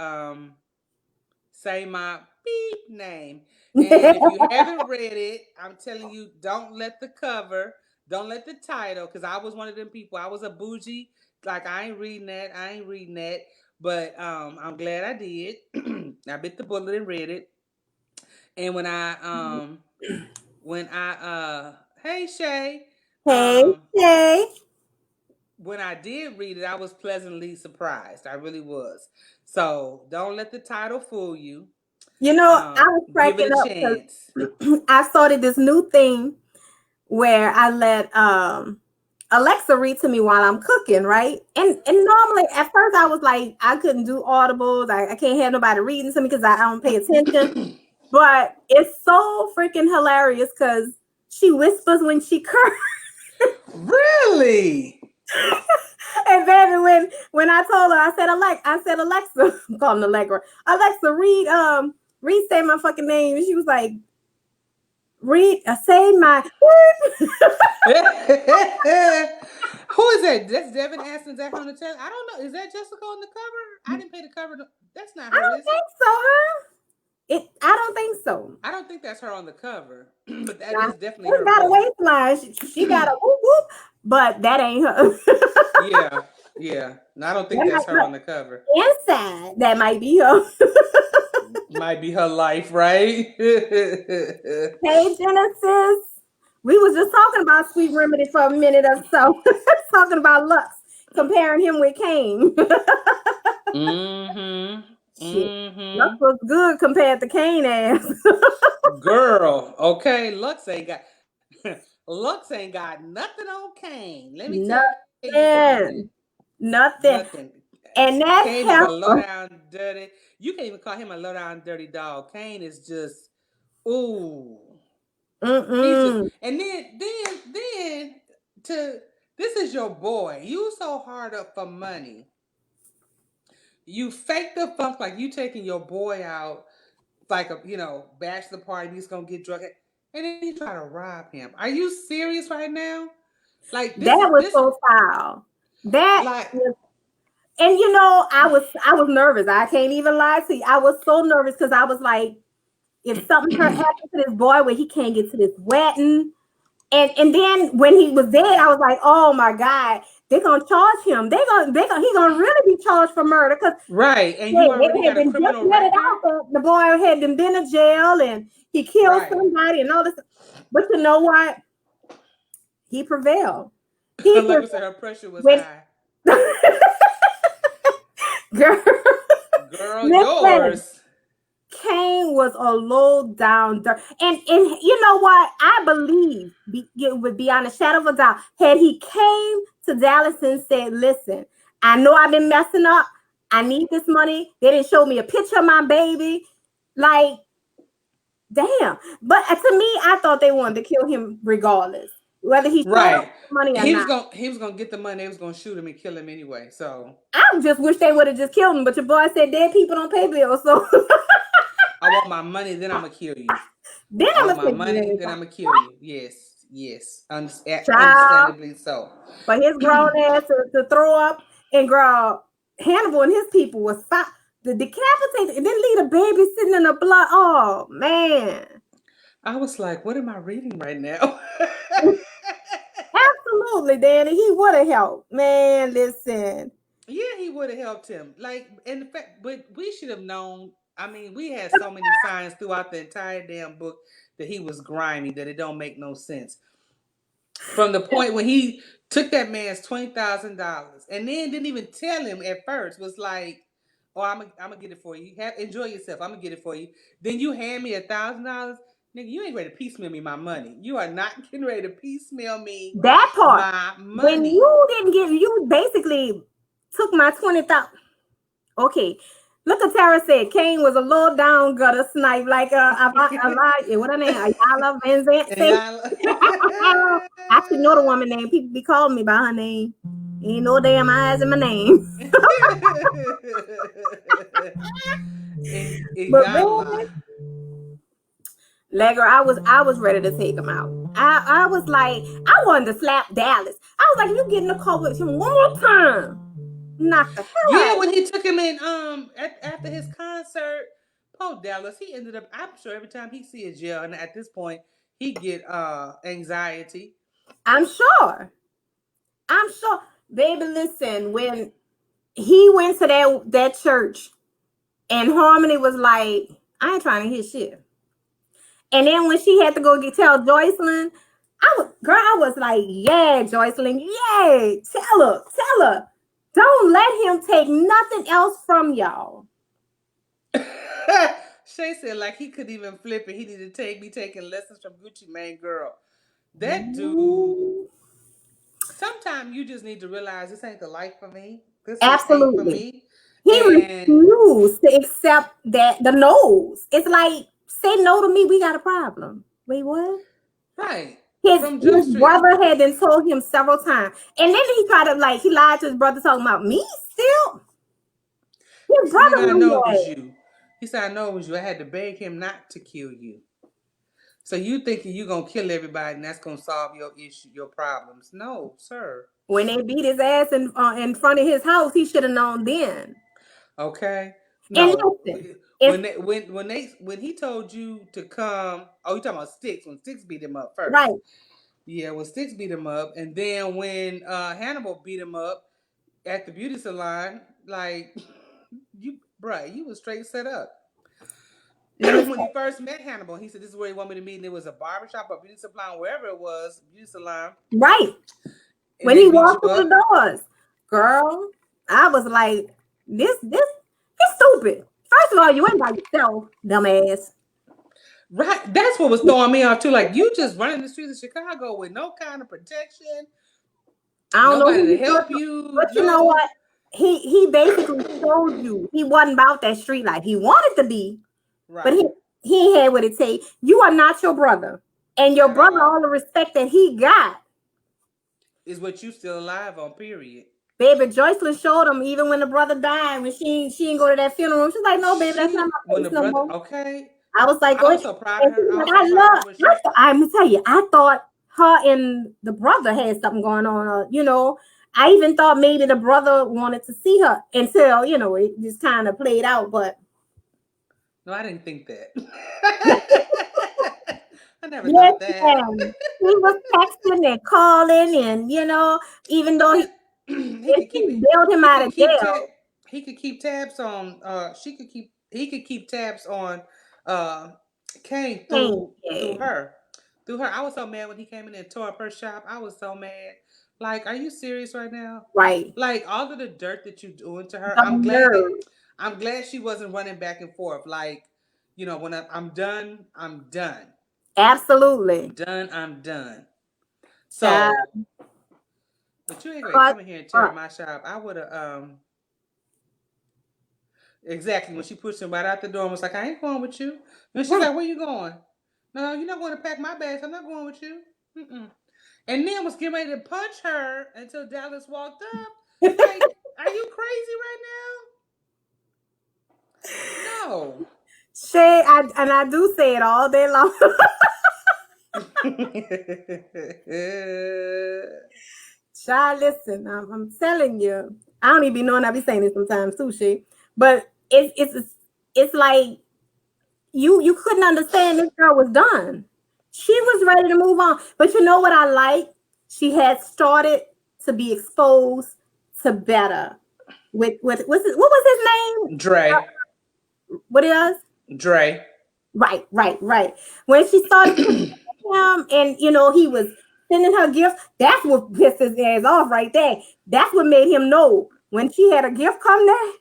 say my beep name. And if you haven't read it, I'm telling you, don't let the cover, don't let the title, because I was one of them people. I was a bougie, like I ain't reading that, I ain't reading that. But I'm glad I did. I bit the bullet and read it. And when I hey Shay, hey, um hey. when I did read it, I was pleasantly surprised. I really was. So don't let the title fool you. You know, I was Give cracking it a up chance. because I started this new thing where I let Alexa read to me while I'm cooking, right? And normally at first I was like, I couldn't do audibles. I can't have nobody reading to me because I don't pay attention. But it's so freaking hilarious because she whispers when she curses. Really? And baby, when I told her, I said Alexa, I'm calling Allegra. Alexa, read say my fucking name. And she was like, read say my Who is that? That's Devin Aston. Is that her on the test? I don't know. Is that Jessica on the cover? I didn't pay the cover. That's not I her, don't is it? think so, huh? I don't think so. I don't think that's her on the cover. But that Nah, is definitely she her got a voice. waistline. She got a whoop whoop, but that ain't her. Yeah. Yeah. No, I don't think That that's might her look on the cover. inside. That might be her. Might be her life, right? Hey Genesis. We was just talking about Sweet Remedy for a minute or so. Talking about Lux, comparing him with Kane. mm-hmm. Shit. Lux Mm-hmm. was good compared to Kane ass. Girl, okay, Lux ain't got nothing on Kane. Let me tell you something. Nothing. Nothing. Nothing. And that Kane is a low heifer. down dirty. You can't even call him a low down dirty dog. Kane is just ooh. He's just Mm-mm. and then to this is your boy. You so hard up for money. You fake the funk like you taking your boy out like a bachelor party. He's gonna get drunk, and then you try to rob him. Are you serious right now? Like That this is was this so foul. That like was, and you know, I was nervous. I can't even lie to you. I was so nervous because I was like, if something happened to this boy where he can't get to this wedding, and then when he was dead, I was like, oh my god, they're gonna charge him. He's gonna really be charged for murder because right, and you already they had got a been just criminal let it record, out that the boy had been in jail and he killed right? somebody and all this. But you know what? He prevailed. He Like we prevailed. said, her pressure was When high. girl, Girl, listen, yours. Kane was a low down dirt. And you know what? I believe it would be on a shadow of a doubt. Had he came to Dallas and said, listen, I know I've been messing up. I need this money. They didn't show me a picture of my baby. Like, damn. But to me, I thought they wanted to kill him regardless, whether he showed up Right. with money or not. He was gonna get the money. They was gonna shoot him and kill him anyway. So I just wish they would have just killed him. But your boy said dead people don't pay bills. So I want my money, then I'm gonna kill you. then I I'm want going my to take money, the then I'm gonna kill you. Yes, yes, child. understandably so. For his grown ass to throw up and girl, Hannibal and his people was fine. The decapitated and then leave the baby sitting in the blood. Oh man. I was like, what am I reading right now? Absolutely, Danny. He would have helped. Man, listen. Yeah, he would have helped him. Like, in fact, but we should have known. I mean, we had so many signs throughout the entire damn book that he was grimy that it don't make no sense. From the point when he took that man's $20,000 and then didn't even tell him at first, was like, "Oh, I'm gonna get it for you. Enjoy yourself. I'm gonna get it for you." Then you hand me $1,000, nigga. You ain't ready to piecemeal me my money. You are not getting ready to piecemeal me That part. my When money. you didn't give you basically took my 20,000. Okay. Look at Tara said Kane was a low down gutter snipe like what her name? Ayala Van And Zant. y'all. I should know the woman name. People be calling me by her name. Ain't no damn eyes in my name. and But Yala. man, Legger, I was ready to take him out. I was like, I wanted to slap Dallas. I was like, you get in the car with him one more time. Knock the hell Yeah, out. when he took him in after his concert, Poe Dallas, he ended up, I'm sure every time he see a jail, and at this point he get anxiety. I'm sure. I'm sure. Baby, listen, when he went to that church and Harmony was like, I ain't trying to hear shit. And then when she had to go tell Joycelyn, I was like, yeah, Joycelyn, yeah, tell her. Don't let him take nothing else from y'all. Shay said like he couldn't even flip it. He needed to be taking lessons from Gucci Mane girl. That dude. Sometimes you just need to realize this ain't the life for me. This just ain't for Absolutely. me. He And refused to accept that the no's. It's like, say no to me, we got a problem. Wait, what? right from Jump His Street. brother had been told him several times. And then he tried to he lied to his brother talking about me still. He His said, "Nigga, brother I knew know it was that. you." He said, "I know it was you. I had to beg him not to kill you." So you thinking you gonna kill everybody and that's gonna solve your issue, your problems? No, sir. When they beat his ass in front of his house, he should have known then. Okay. And No. listen, if When he told you to come, oh, you talking about Sticks, when Sticks beat him up first. right, Yeah, when Sticks beat him up, and then when Hannibal beat him up at the beauty salon, like you bruh, you was straight set up. let me When he first met Hannibal, he said this is where he wanted me to meet, and it was a barbershop or beauty salon, wherever it was, beauty salon, right. and When they he beat you walked through up. the doors, girl, I was like, this is stupid. First of all, you ain't by yourself, dumbass. Right, that's what was throwing me off too. Like you just running the streets of Chicago with no kind of protection, I don't know nobody who to you help feel, you. but you know No, what? He basically told you he wasn't about that street life. He wanted to be, but right he had what it takes. You are not your brother, and your at brother, all all. the respect that he got. Is what you still alive on? Period. Baby, Joycelyn showed him even when the brother died, when she didn't go to that funeral. She's like, no, baby, that's not She my when face the no brother, more. okay. I was like, I go was ahead. so proud of And her. she's I like, was so proud of her when she. I'm gonna tell you, I thought her and the brother had something going on. I even thought maybe the brother wanted to see her until, it just kind of played out. But No, I didn't think that. I never yes, thought that. ma'am. He was texting and calling, and even though Because he could she keep bailed him he out could of keep jail. he could keep tabs on he could keep tabs on uh Kane Pain, through yeah, her. Through her. I was so mad when he came in and tore up her shop. I was so mad. Like, are you serious right now? right. Like all of the dirt that you doing to her. The nerve. I'm glad she wasn't running back and forth. Like, when I'm done, I'm done. I'm Absolutely. done, I'm done. Child, So but you ain't gonna cut come in here and tear up. up my shop. I would have exactly when she pushed him right out the door and was like, I ain't going with you. And she's Right. like, where you going? No, you're not going to pack my bags. I'm not going with you. Mm-mm. And then was getting ready to punch her until Dallas walked up. Like, are you crazy right now? No. Shay, and I do say it all day long. Child, listen, I'm telling you. I don't even be knowing I be saying this sometimes too, Shay. But it's like you couldn't understand this girl was done. She was ready to move on. But you know what I like? She had started to be exposed to better. What was his name? Dre. What is? Dre. Right. When she started him and he was sending her gifts, that's what pissed his ass off right there. That's what made him know when she had a gift come there.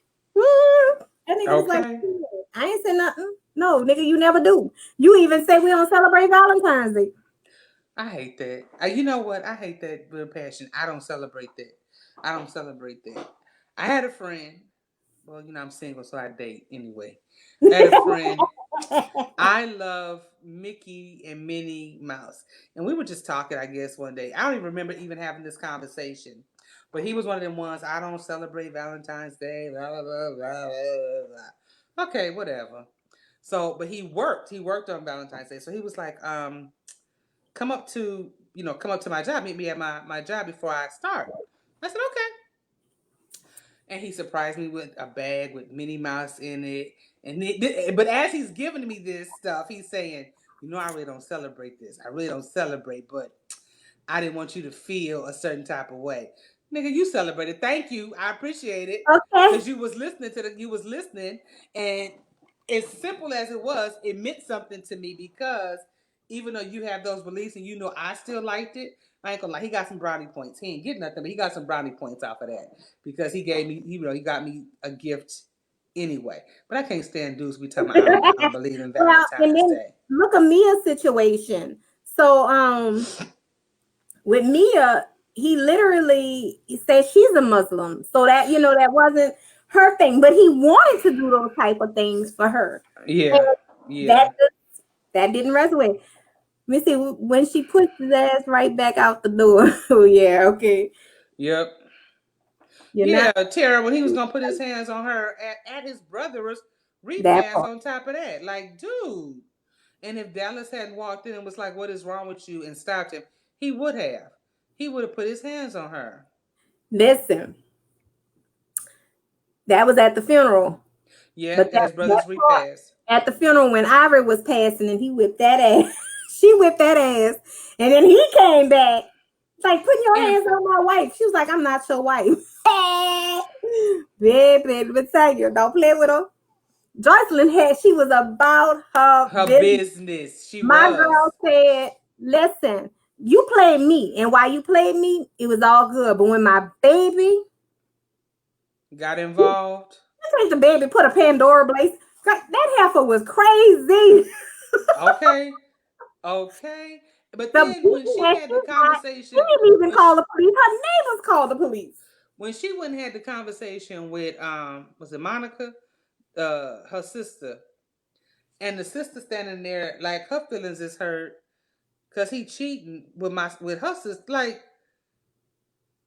That nigga was like, Okay. I ain't say nothing. No, nigga, you never do. You even say we don't celebrate Valentine's Day. I hate that. You know what? I hate that with a passion. I don't celebrate that. I don't celebrate that. I had a friend. well, I'm single, so I date anyway. I had a friend. I love Mickey and Minnie Mouse. And we were just talking, I guess, one day. I don't even remember even having this conversation. But he was one of them ones, I don't celebrate Valentine's Day, blah, blah, blah, blah, blah, blah. Okay, whatever. So, but he worked. He worked on Valentine's Day. So he was like, come up to, come up to my job, meet me at my job before I start. I said, okay. And he surprised me with a bag with Minnie Mouse in it. But as he's giving me this stuff, he's saying, I really don't celebrate this. I really don't celebrate, but I didn't want you to feel a certain type of way. Nigga, you celebrated. Thank you. I appreciate it. Okay. Because you was listening, and as simple as it was, it meant something to me because even though you have those beliefs and I still liked it, I ain't gonna lie, he got some brownie points. He ain't getting nothing, but he got some brownie points off of that because he gave me, he got me a gift anyway. But I can't stand dudes be talking about I don't believe in Well, and Valentine's then Day. look at Mia's situation. So with Mia, he said she's a Muslim. So that that wasn't her thing, but he wanted to do those type of things for her. And Yeah, that yeah. that didn't resonate. Let me see when she pushed his ass right back out the door. Oh yeah, okay. Yep. You're Yeah, not Tara, when he was gonna put his hands on her at his brother's that repast part. on top of that. Like, dude. And if Dallas hadn't walked in and was like, "What is wrong with you?" and stopped him, he would have. He would have put his hands on her. Listen, that was at the funeral. Yeah, But at that his brother's part repast. at the funeral when Ivory was passing and he whipped that ass. She whipped that ass. And then he came back. Like, putting your And hands on my wife. She was like, I'm not your wife. Baby, but tell you, don't play with her. Joycelyn she was about her her business. business, she My was. girl said, listen, you played me. And while you played me, it was all good. But when my baby, Got involved. take the baby, put a Pandora place. That heifer was crazy. Okay. Okay. But The then when beating she that had she the got, she conversation, didn't even when call she, the police. Her neighbors called the police. when she went and had the conversation with was it Monica? Her sister. And the sister standing there like her feelings is hurt because he cheating with her sister. Like,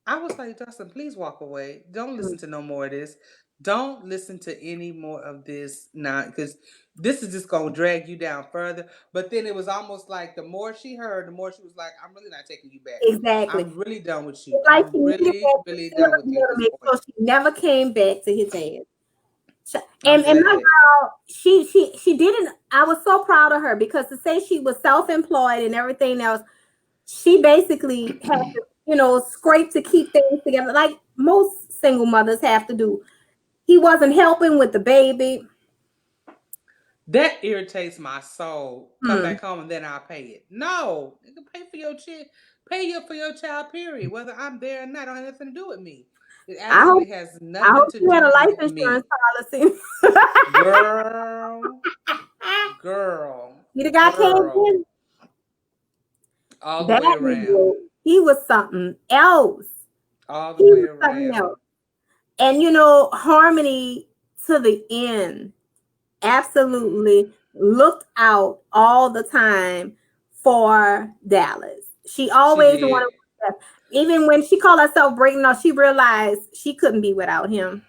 I was like, Dustin, please walk away. Don't listen to no more of this. Don't listen to any more of this now, because this is just gonna drag you down further. But then it was almost like the more she heard, the more she was like, I'm really not taking you back. Exactly. I'm really done with you. It's like I'm she needed really, that to really seal done the with you deal at to this make point. sure she never came back to his ass. I'm And my glad. girl, she didn't. I was so proud of her because to say she was self-employed and everything else, she basically had to, scrape to keep things together, like most single mothers have to do. He wasn't helping with the baby. That irritates my soul. Come Hmm. back home and then I'll pay it. No, you can pay for your child, pay you for your child. Period. Whether I'm there or not, don't have nothing to do with me. It I hope absolutely has I nothing hope to you had a do life with insurance me, policy. girl, girl, He the guy came girl, in. all the That way around, Negro, he was something else. all the He way was something around. else. And Harmony to the end absolutely looked out all the time for Dallas. She She always did. wanted, even when she called herself breaking off, she realized she couldn't be without him.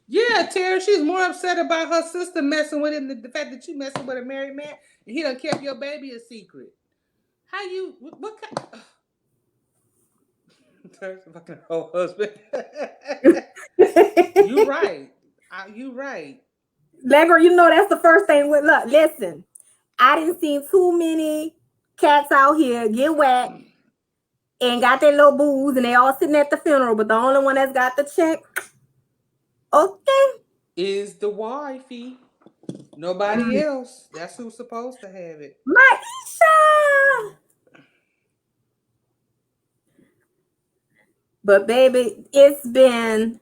Yeah, Tara, she's more upset about her sister messing with him than the fact that you messing with a married man and he done kept your baby a secret. How you, what kind? There's a fucking whole husband. You right. You right. Legger, that's the first thing. With look, listen, I didn't see too many cats out here get whacked and got their little booze, and they all sitting at the funeral, but the only one that's got the check, okay. Is the wifey. Nobody else. That's who's supposed to have it. Maisha. But baby, it's been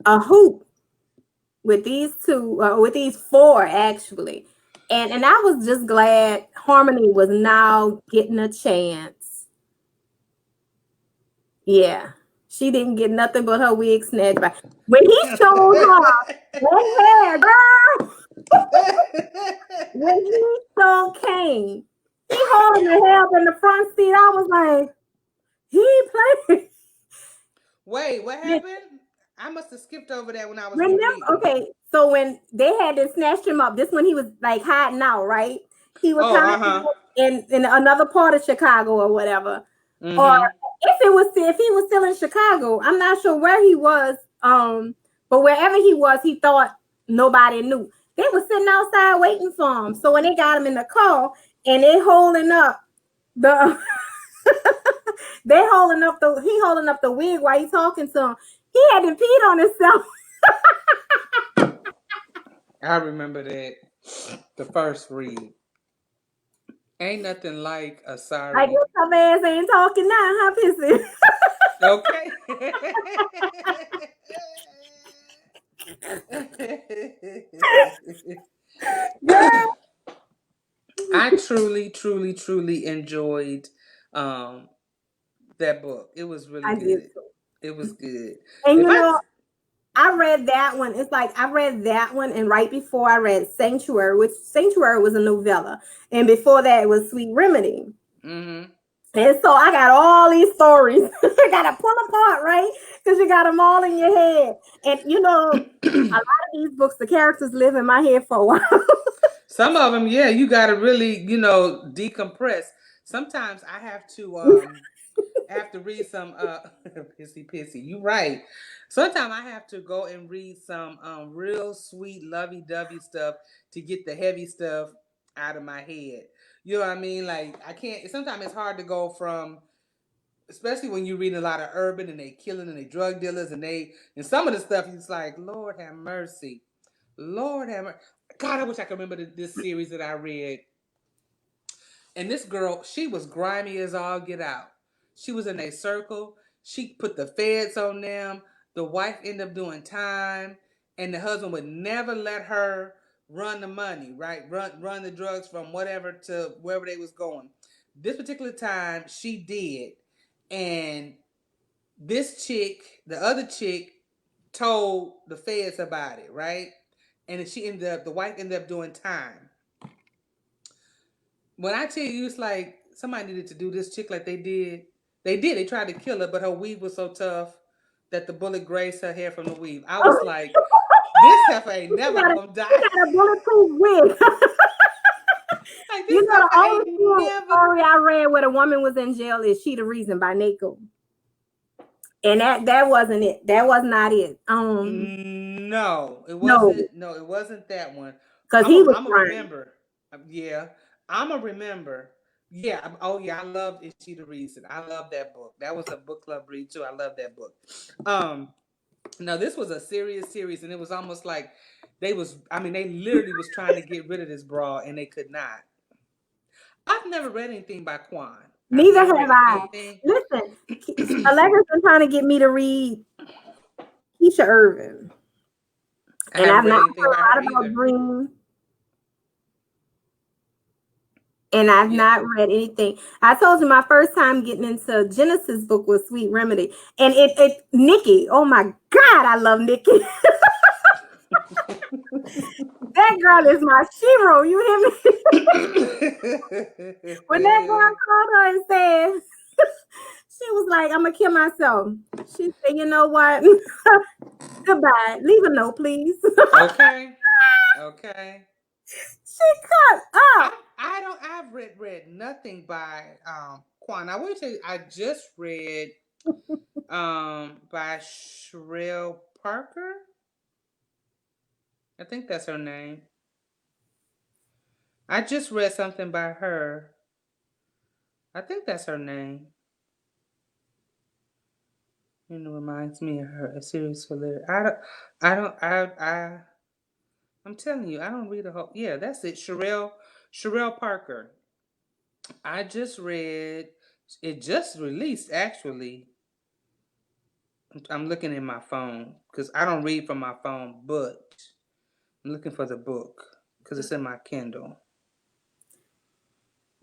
a hoop with these two, with these four actually, and I was just glad Harmony was now getting a chance. Yeah, She didn't get nothing but her wig snatched back. When he showed her that hair, girl, when he so came, he holding the hair up in the front seat. I was like, he played. Wait, what happened? I must have skipped over that when I was Remember, rereading. okay, so when they had to snatch him up, this when he was like hiding out, right? He was Oh, hiding in another part of Chicago or whatever. Or if he was still in Chicago, I'm not sure where he was. But wherever he was, he thought nobody knew. They were sitting outside waiting for him. So when they got him in the car and they holding up the he holding up the wig while he talking to him. He had to pee on himself. I remember that. The first read. Ain't nothing like a Like sorry. your tough ass ain't talking now, huh, Pissy? Okay. Girl, I truly, truly, truly enjoyed um, that book. It was really I did good. so. It was good. And If you I know, I read that one. It's like I read that one, and right before I read Sanctuary, which Sanctuary was a novella, and before that it was Sweet Remedy. mm-hmm. And so I got all these stories. I got to pull apart, right? Because you got them all in your head. And you know, a lot of these books, the characters live in my head for a while. Some of them, yeah, you got to really, decompress. Sometimes I have to read some pissy. You right. Sometimes I have to go and read some real sweet lovey dovey stuff to get the heavy stuff out of my head. You know what I mean? Like I can't. Sometimes it's hard to go from, especially when you're reading a lot of urban and they killing and they drug dealers and some of the stuff. It's like Lord have mercy, Lord have mercy. God, I wish I could remember this series that I read. And this girl, she was grimy as all get out. She was in a circle. She put the feds on them. The wife ended up doing time, and the husband would never let her run the money, right? Run the drugs from whatever to wherever they was going. This particular time, she did, and this chick, the other chick, told the feds about it, right? And then the wife ended up doing time. When I tell you, it's like somebody needed to do this chick like they did. They did. They tried to kill her, but her weave was so tough that the bullet grazed her hair from the weave. I was like, this heifer ain't never gonna die. She got a bulletproof wig. Like You this know, the heifer only ain't never. story I read where the woman was in jail is She the Reason by Nako. And that wasn't it. That was not it. No, it No, wasn't. No, it wasn't that one. because he was I'm a crying. remember. Yeah, I'm a remember. Yeah. Oh yeah, I love Is She the Reason? I love that book. That was a book club read too. I love that book. Now this was a serious series, and it was almost like they literally was trying to get rid of this bra, and they could not. I've never read anything by Quan. I've Neither never have read I. anything. Listen, Allegra's been trying to get me to read Keisha Irvin. I And haven't I've read not anything heard by a her lot about either. Dream. And I've Yeah. not read anything. I told you my first time getting into Genesis book was Sweet Remedy. And it Nikki, oh my God, I love Nikki. That girl is my shero. You hear me? When that girl called her and said, she was like, I'm gonna kill myself. She said, you know what? Goodbye. Leave a note, please. Okay. Okay. She cut I up. I don't I've read nothing by Quan. I will tell you I just read by Sherelle Parker. I think that's her name. I just read something by her. I think that's her name. Reminds me of her. A series for lyric. I'm telling you, I don't read a whole. Yeah, that's it. Sherelle Parker. I just read. It just released actually. I'm looking in my phone because I don't read from my phone, but I'm looking for the book because it's in my Kindle.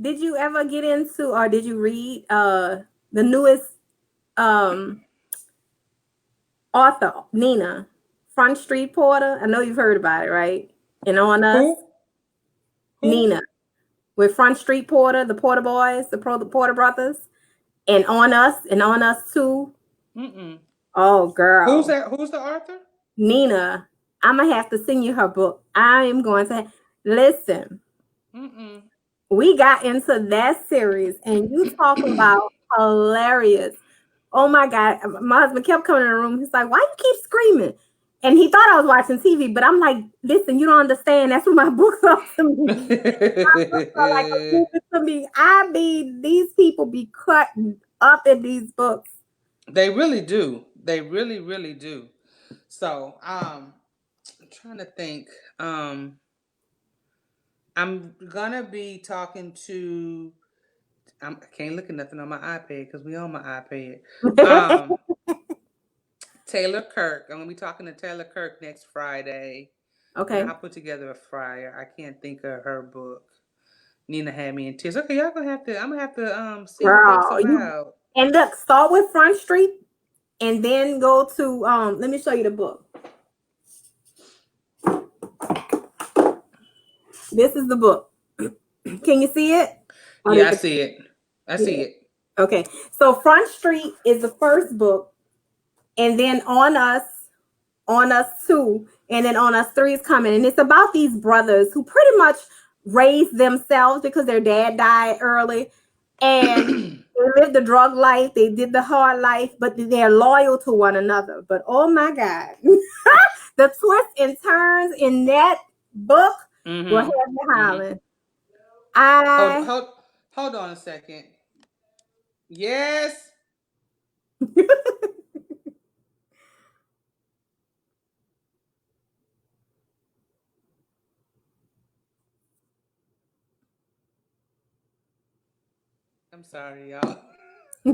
Did you ever get into or did you read the newest author Nina, Front Street Porter. I know you've heard about it, right? And On Us, Nina with Front Street Porter, the Porter Boys, the Porter Brothers, and On Us too. Mm-mm. Oh, girl. Who's that? Who's the author? Nina. I'm gonna have to send you her book. I am going to listen. Mm-mm. We got into that series, and you talk about hilarious. Oh my God. My husband kept coming in the room. He's like, why you keep screaming? And he thought I was watching TV, but I'm like, listen, you don't understand. That's what my books are to me. My books are like a movie to me. I mean, these people be cut up in these books. They really do. They really, really do. So, I'm trying to think. I'm gonna be talking to. I can't look at nothing on my iPad because we on my iPad. Um, Taylor Kirk. I'm gonna be talking to Taylor Kirk next Friday, and Okay. I'll put together a flyer. I can't think of her book. Nina had me in tears. Okay, y'all gonna have to. I'm gonna have to see what that's Girl, about. and look, start with Front Street and then go to let me show you the book. This is the book. Can you see it? Yeah, I see it. I see it. Okay. So Front Street is the first book, and then On Us 2, and then On Us 3 is coming. And it's about these brothers who pretty much raised themselves because their dad died early. And they lived the drug life, they did the hard life, but they're loyal to one another. But oh my God, the twists and turns in that book will have me hollering. Hold on a second. Yes. I'm sorry, y'all. My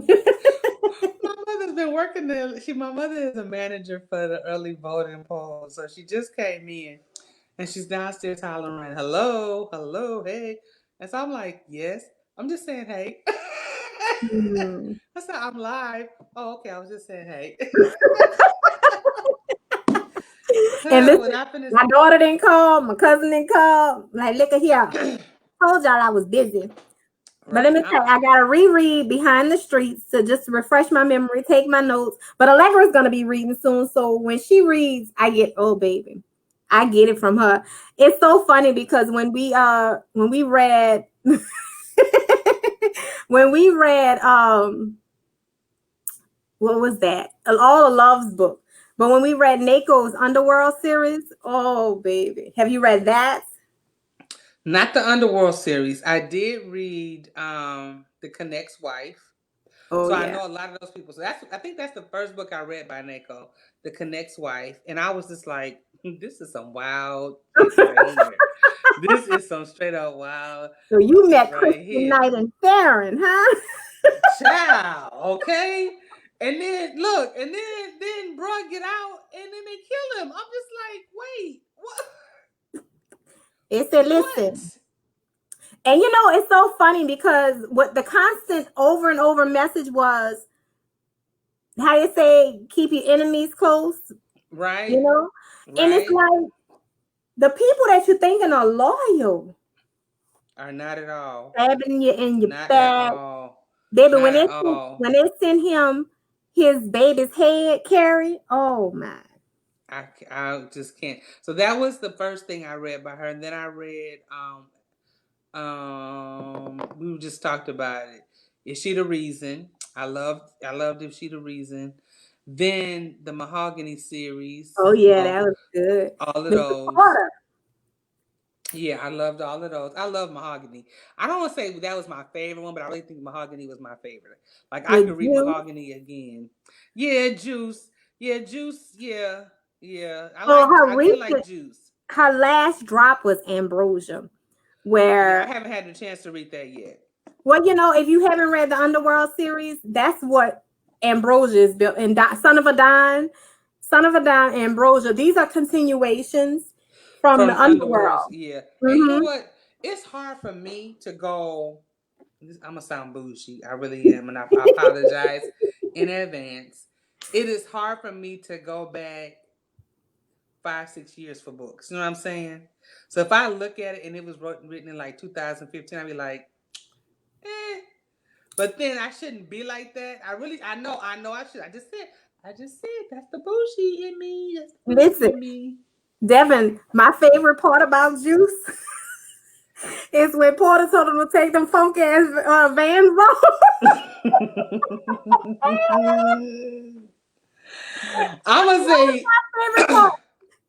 mother's been working there. My mother is a manager for the early voting polls, so she just came in, and she's downstairs hollering, "Hello, hello, hey," and so I'm like, "Yes." I'm just saying, "Hey." I said, "I'm live." Oh, okay. I was just saying, "Hey." And listen, my daughter didn't call, my cousin didn't call. Like, look at here. Told y'all I was busy. But let me say, I got to reread Behind the Streets to just refresh my memory, take my notes. But Allegra's going to be reading soon. So when she reads, I get, oh, baby, I get it from her. It's so funny because when we read, when we read, what was that? All the Love's book. But when we read Nako's Underworld series, oh, baby. Have you read that? Not the Underworld series. I did read The Connect's Wife. Oh, so yeah. I know a lot of those people. So I think that's the first book I read by Nako, The Connect's Wife. And I was just like, this is some wild shit right here. This is some straight up wild. So you met Christian Knight and Farron, huh? Child, okay. And then look, and then bro get out and then they kill him. I'm just like, wait, what? They said, listen. What? And you know, it's so funny because what the constant over and over message was, how you say, keep your enemies close. Right. You know? Right. And it's like the people that you're thinking are loyal are not at all. Stabbing you in your not back. At all. Baby, when they send him his baby's head carried, oh my. I just can't. So that was the first thing I read by her, and then I read we just talked about it. Is She the Reason? I loved If She the Reason. Then the Mahogany series. Oh yeah, that was good. All of those. Yeah, I loved all of those. I love Mahogany. I don't want to say that was my favorite one, but I really think Mahogany was my favorite. Like I could read Mahogany again. Yeah, Juice. Yeah, Juice. Yeah. I do like Juice. Her last drop was Ambrosia, where I haven't had the chance to read that yet. Well, you know, if you haven't read the Underworld series, that's what Ambrosia is built. And Son of a Dime, Ambrosia. These are continuations from the Underworld. Yeah. And you know what? It's hard for me to go. I'm gonna sound bougie. I really am, and I apologize in advance. it is hard for me to go back 5, 6 years for books. You know what I'm saying? So if I look at it and it was written in like 2015, I'd be like, eh. But then I shouldn't be like that. I know I should. I just said that's the bougie in me. That's the bougie Listen, in me. Devin, my favorite part about Juice is when Porter told him to take them funky ass Vans off. I'm gonna say, My favorite part.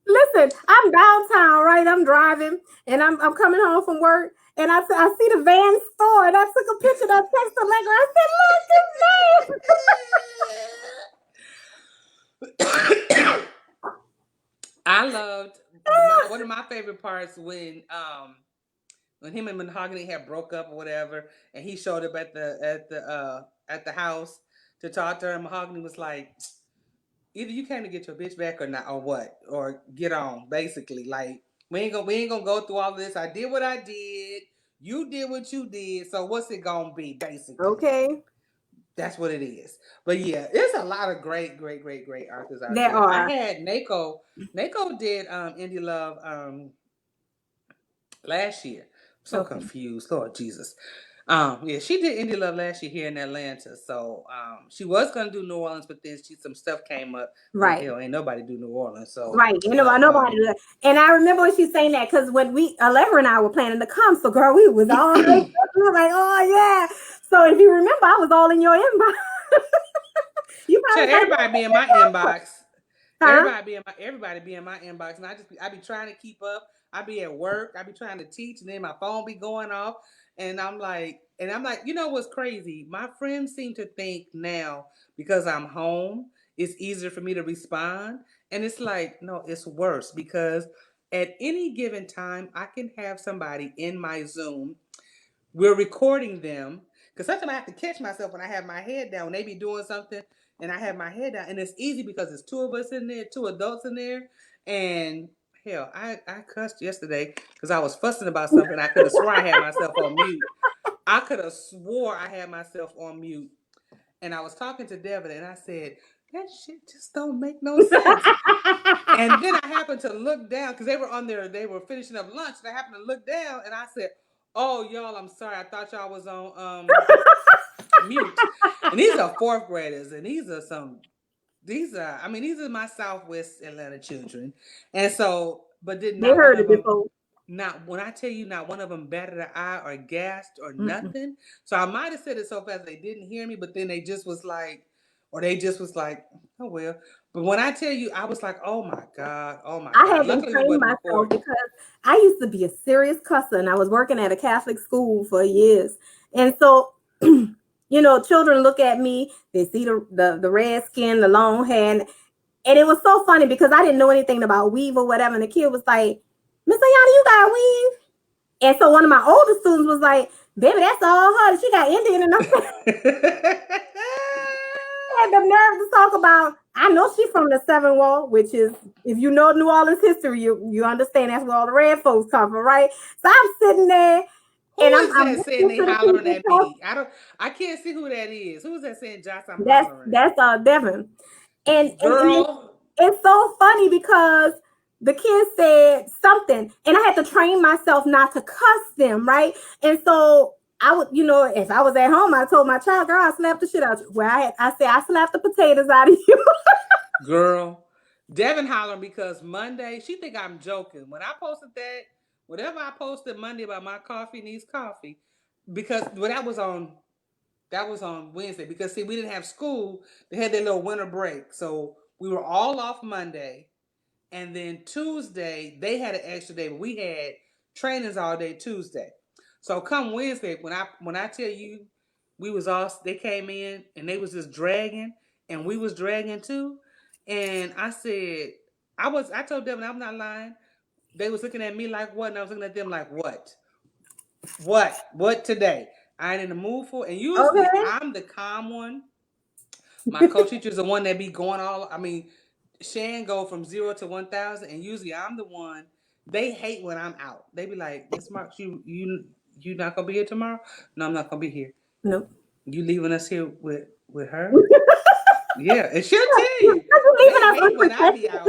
Listen, I'm downtown, right? I'm driving and I'm coming home from work and I see the van store and I took a picture and I texted Allegra. I said, look, I loved one of my favorite parts when him and Mahogany had broke up or whatever, and he showed up at the house to talk to her. And Mahogany was like, "Either you came to get your bitch back or not, or what, or get on." Basically, like we ain't gonna go through all of this. I did what I did. You did what you did. So what's it gonna be? Basically, okay. that's what it is. But yeah, there's a lot of great authors out There there. I are. had Nako. Nako did Indie Love last year. I'm so Okay. confused, Lord Jesus. Yeah, she did Indie Love last year here in Atlanta. So she was gonna do New Orleans, but then some stuff came up. And Right. hell, ain't nobody do New Orleans. So, Right. You know, I but know about it. And I remember when she's saying that because when Allegra and I were planning to come, so girl, we was all hyped up. We were like, oh yeah. So if you remember, I was all in your inbox. You Child, probably everybody be in my like, inbox. huh? Everybody be in my inbox, and I be trying to keep up. I be at work. I be trying to teach, and then my phone be going off, and I'm like, you know what's crazy? My friends seem to think now because I'm home, it's easier for me to respond, and it's like, no, it's worse because at any given time, I can have somebody in my Zoom. We're recording them because sometimes I have to catch myself when I have my head down. When they be doing something and I have my head down, and it's easy because it's two of us in there, two adults in there, and hell, I cussed yesterday because I was fussing about something. I could have swore I had myself on mute. I could have swore I had myself on mute, and I was talking to Devin, and I said that shit just don't make no sense. And then I happened to look down because they were finishing up lunch, and I happened to look down, and I said, "Oh, y'all, I'm sorry. I thought y'all was on mute." And these are fourth graders, and these are my Southwest Atlanta children, and so, but did They not one heard of it them. before. Not when I tell you, not one of them batted an eye or gasped or Mm-mm. nothing. So I might have said it so fast they didn't hear me, but then they just was like, oh well. But when I tell you, I was like, oh my I God. had to Luckily we train wasn't myself recording. because I used to be a serious cusser and I was working at a Catholic school for years. And so, children look at me, they see the red skin, the long hair. And it was so funny because I didn't know anything about weave or whatever. And the kid was like, Miss Ayana, you got weave? And so one of my older students was like, baby, that's all her. She got Indian and I had the nerve to talk about. I know she's from the Seven Wall, which is, if you know New Orleans history, you understand that's where all the red folks come from, right? So I'm sitting there and Who is I'm that saying listening they to the hollering people at talk. me? I can't see who that is. Who is that saying Josh I'm That's hollering at? that's Devin, and Girl. it's so funny because the kid said something, and I had to train myself not to cuss them, right? And so I would, if I was at home, I told my child, "Girl, I slapped the shit out of you." I said, "I slapped the potatoes out of you." Girl. Devin hollering because Monday, she think I'm joking. When I posted that, whatever I posted Monday about my coffee needs coffee, because that was on Wednesday. Because see, we didn't have school. They had their little winter break. So we were all off Monday. And then Tuesday, they had an extra day, but we had trainings all day Tuesday. So come Wednesday, when I tell you they came in and they was just dragging and we was dragging too. And I said, I told Devin I'm not lying. They was looking at me like what? And I was looking at them like what? What? What today? I ain't in the mood for it. And usually Okay. I'm the calm one. My co-teacher's the one that be going Shan go from 0 to 1,000, and usually I'm the one. They hate when I'm out. They be like, Miss Marks, you not gonna be here tomorrow? No, I'm not gonna be here. No. You leaving us here with her? Yeah, and she'll tell You're you. leaving They us hate when I be unprotected. out.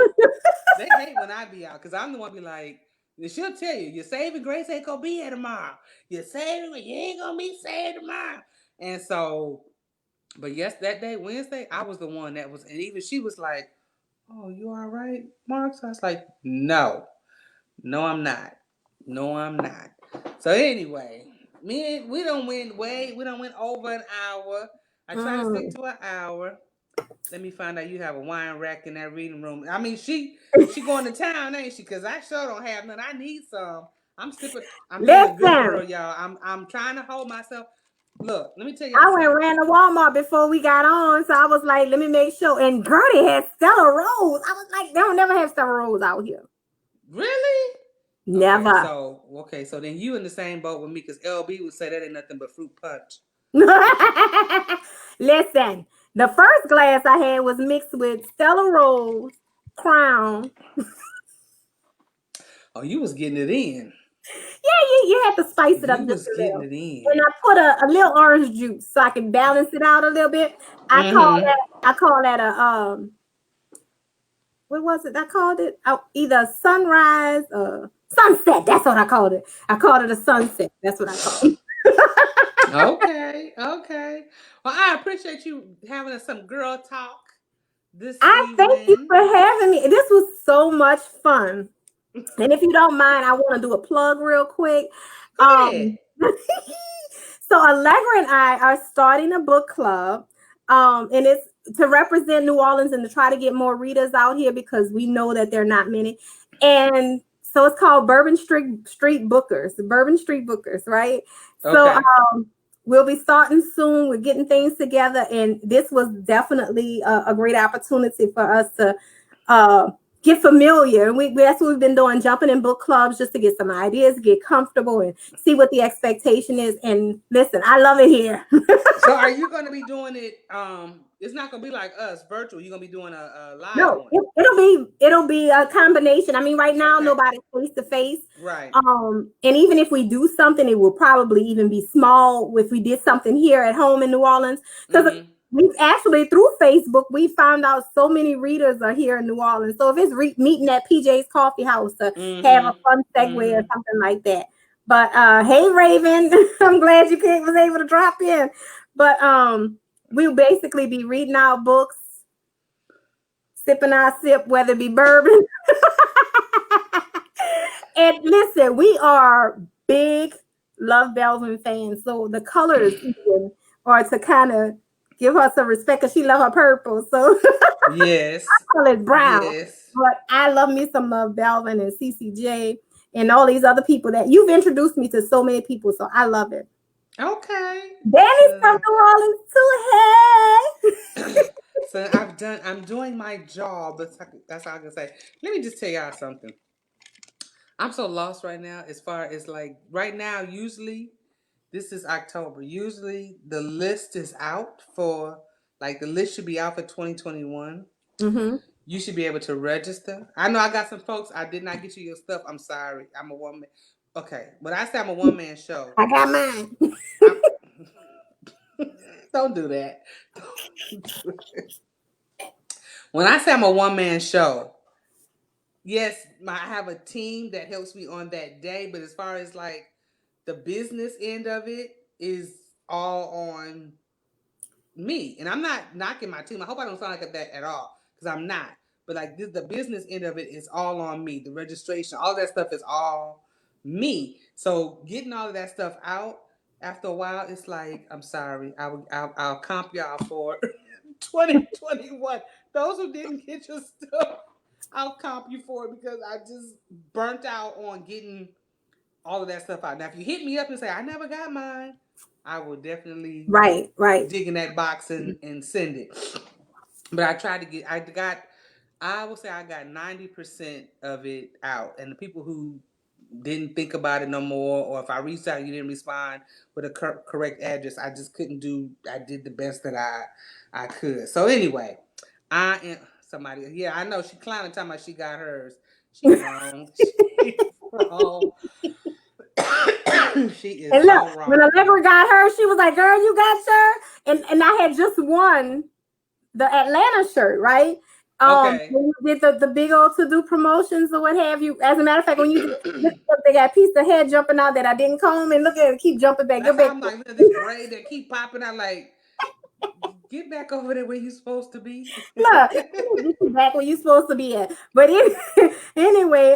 They hate when I be out because I'm the one be like, and she'll tell you, your saving grace ain't gonna be here tomorrow. Your saving, you ain't gonna be saved tomorrow. And so, but yes, that day, Wednesday, I was the one that was, and even she was like, "Oh, you all right, Mark?" So I was like, "No, no, I'm not. No, I'm not." So anyway, we don't win we don't win over an hour. I try to stick Mm. to an hour. Let me find out you have a wine rack in that reading room. I mean, she going to town, ain't she? Cause I sure don't have none. I need some. I'm sipping. I'm being a good Listen, girl, y'all. I'm trying to hold myself. Look, let me tell y'all I went and something. ran to Walmart before we got on, so I was like, let me make sure. And Gertie had Stella Rose. I was like, they don't never have Stella Rose out here. Really? Never. Okay, so then you in the same boat with me, cause LB would say that ain't nothing but fruit punch. Listen, the first glass I had was mixed with Stella Rose, Crown. Oh, you was getting it in. Yeah, you had to spice it up You just was a getting little. it in. And I put a little orange juice so I can balance it out a little bit. Mm-hmm. I call that a what was it? I called it either sunrise or sunset. That's what I called it. I called it a sunset. That's what I called it. Okay, okay. Well, I appreciate you having us some girl talk this I thank you evening. for having me. This was so much fun. And if you don't mind, I want to do a plug real quick. Go ahead. Um, so Allegra and I are starting a book club, and it's to represent New Orleans and to try to get more readers out here because we know that there are not many. And so it's called Bourbon Street Bookers, right? So Okay. we'll be starting soon. We're getting things together, and this was definitely a great opportunity for us to uh, get familiar. And that's what we've been doing, jumping in book clubs just to get some ideas, get comfortable, and see what the expectation is. And listen, I love it here. So, are you going to be doing it? It's not going to be like us, virtual. You're going to be doing a live No, one. it'll be a combination. I mean, right now Okay. nobody's face to face. Right. And even if we do something, it will probably even be small. If we did something here at home in New Orleans, because Mm-hmm. we've actually through Facebook we found out so many readers are here in New Orleans. So if it's meeting at PJ's Coffee House to have a fun Mm-hmm. segue or Mm-hmm. something like that. But hey, Raven, I'm glad you was able to drop in. But we'll basically be reading our books, sipping our sip, whether it be bourbon. And listen, we are big Love Belvin fans, so the colors even are to kind of give her some respect because she love her purple. So Yes. I call it brown. Yes. But I love me some Love Belvin and CCJ and all these other people that you've introduced me to so many people. So I love it. Okay. Danny's from So, New Orleans too. Hey. so I'm doing my job. That's all I can say. Let me just tell y'all something. I'm so lost right now as far as like right now, usually this is October. Usually the list is out for like the list should be out for 2021. Mm-hmm. You should be able to register. I know I got some folks. I did not get you your stuff. I'm sorry. I'm a woman. Okay, but I say I'm a one man show. I got mine. I'm, don't do that. Don't do it. When I say I'm a one man show, yes, I have a team that helps me on that day. But as far as like the business end of it is all on me. And I'm not knocking my team. I hope I don't sound like that at all because I'm not. But like the business end of it is all on me. The registration, all that stuff is all me. So getting all of that stuff out after a while, it's like I'm sorry. I'll comp y'all for 2021. Those who didn't get your stuff, I'll comp you for it because I just burnt out on getting all of that stuff out. Now, if you hit me up and say I never got mine, I will definitely Right, right. dig in that box and send it. But I tried to get. I will say I got 90% of it out, and the people who didn't think about it no more, or if I reached out, you didn't respond with a correct address. I just couldn't do. I did the best that I could. So anyway, I am somebody. Yeah, I know she clowning talking about she got hers. She wrong. She wrong. She And is look, so when wrong. Allegra got her, she was like, "Girl, you got her." And I had just one. the Atlanta shirt, right? Okay. When you did the big old to do promotions or what have you. As a matter of fact, when you did they got a piece of hair jumping out that I didn't comb and look at it, keep jumping back. Go That's back. how I'm like, look, this braid that keep popping out. Like, get back over there where you supposed to be. Look, get you back where you supposed to be at. But anyway,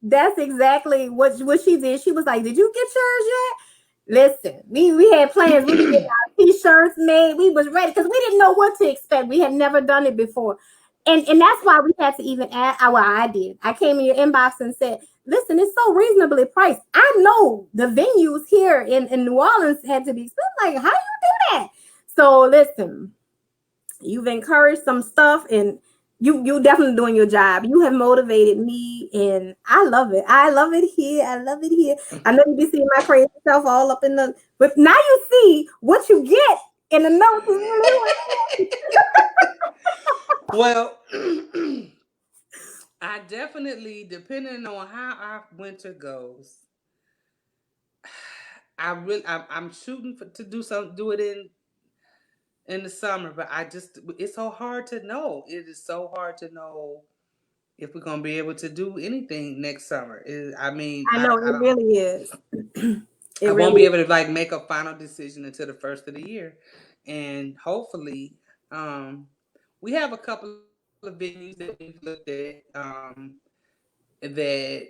that's exactly what she did. She was like, "Did you get yours yet?" Listen, we had plans. We were getting our t-shirts made. We was ready because we didn't know what to expect. We had never done it before, and that's why we had to even add. Well, I did. I came in your inbox and said, "Listen, it's so reasonably priced. I know the venues here in New Orleans had to be expensive. Like, how you do that?" So listen, you've encouraged some stuff, and you definitely doing your job. You have motivated me, and I love it. I love it here. I love it here. I know you be seeing my crazy stuff all up in the, but now you see what you get in the notes is really Well, I definitely, depending on how our winter goes, I'm shooting to do it in the summer, but it's so hard to know. It is so hard to know if we're gonna be able to do anything next summer. I mean, I know I it don't. really is. It I won't really be is. able to like make a final decision until the first of the year, and hopefully, um, we have a couple of venues that we've looked at that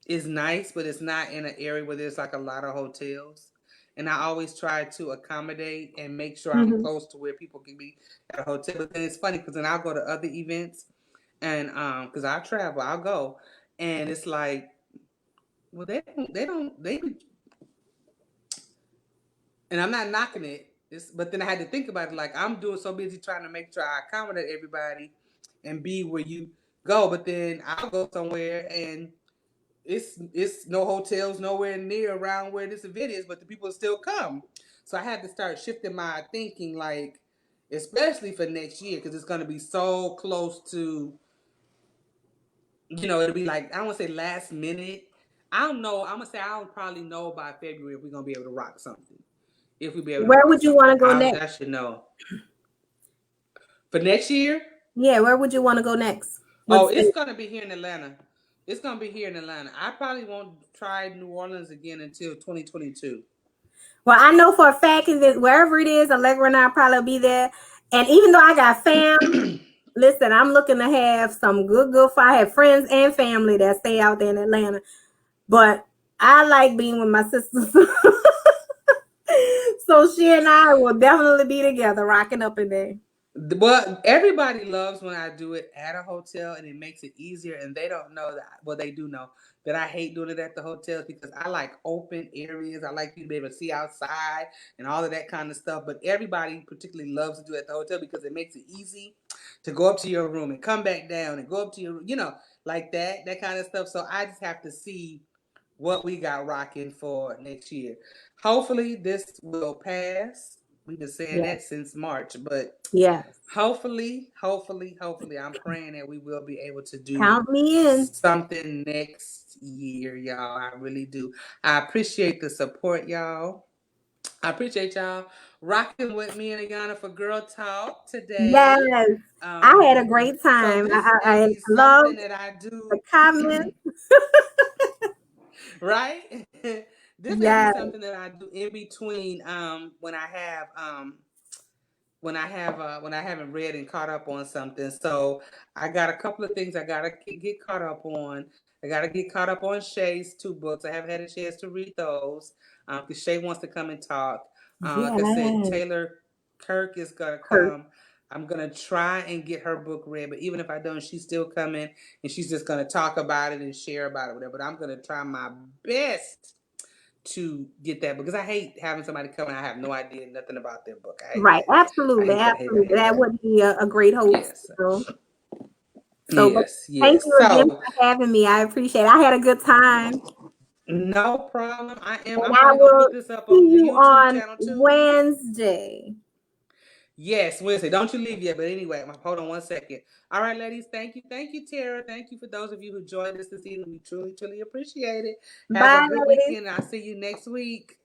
is nice, but it's not in an area where there's like a lot of hotels. And I always try to accommodate and make sure I'm Mhm. close to where people can be at a hotel. But then it's funny because then I'll go to other events and because I travel, I'll go, and it's like, well, they and I'm not knocking it. But then I had to think about it. Like I'm doing so busy trying to make sure I accommodate everybody and be where you go. But then I'll go somewhere and it's no hotels nowhere near around where this event is, but the people still come. So I had to start shifting my thinking, like especially for next year, because it's going to be so close to, it'll be like I don't want to say last minute. I don't know. I'm gonna say I don't probably know by February if we're gonna be able to rock something. If we be able to Where rock would you want something, to go next? I should know for next year. Yeah, where would you want to go next? Oh, What it's state? gonna be here in Atlanta. It's gonna be here in Atlanta. I probably won't try New Orleans again until 2022. Well, I know for a fact that wherever it is, Allegra and I probably be there. And even though I got fam, listen, I'm looking to have some good. I have friends and family that stay out there in Atlanta. But I like being with my sisters. So she and I will definitely be together, rocking up in there. Well, everybody loves when I do it at a hotel and it makes it easier. And they don't know that, well, they do know that I hate doing it at the hotels because I like open areas. I like you to be able to see outside and all of that kind of stuff. But everybody particularly loves to do it at the hotel because it makes it easy to go up to your room and come back down and go up to your, like that kind of stuff. So I just have to see what we got rocking for next year. Hopefully, this will pass. We've been saying Yeah. that since March, but Yes. hopefully, I'm praying that we will be able to do Count me in. something next year, y'all. I really do. I appreciate the support, y'all. I appreciate y'all rocking with me and Ayanna for Girl Talk today. Yes. I had Um, a great so time. this may I be something loved that I the do. comments. Right? This may be Yes. something that I do in between when I haven't read and caught up on something. So I got a couple of things I gotta get caught up on. I gotta get caught up on Shay's two books. I haven't had a chance to read those because Shay wants to come and talk. Like I said, Yes. Taylor Kirk is gonna Kurt. come. I'm gonna try and get her book read, but even if I don't, she's still coming and she's just gonna talk about it and share about it, whatever. But I'm gonna try my best to get that because I hate having somebody come and I have no idea nothing about their book. I hate Right. that. I Absolutely. hate that. I hate that. I Absolutely. hate That that. would be a great host. Yes. But Yes. thank Yes. you again So for having me. I appreciate it. I had a good time. no problem. And I'm I probably gonna will put this up see on the you YouTube on channel too. Wednesday. Yes, Wednesday. Don't you leave yet. But anyway, hold on one second. All right, ladies. Thank you, Tara. Thank you for those of you who joined us this evening. We truly, truly appreciate it. Have a Bye, good ladies. weekend. I'll see you next week.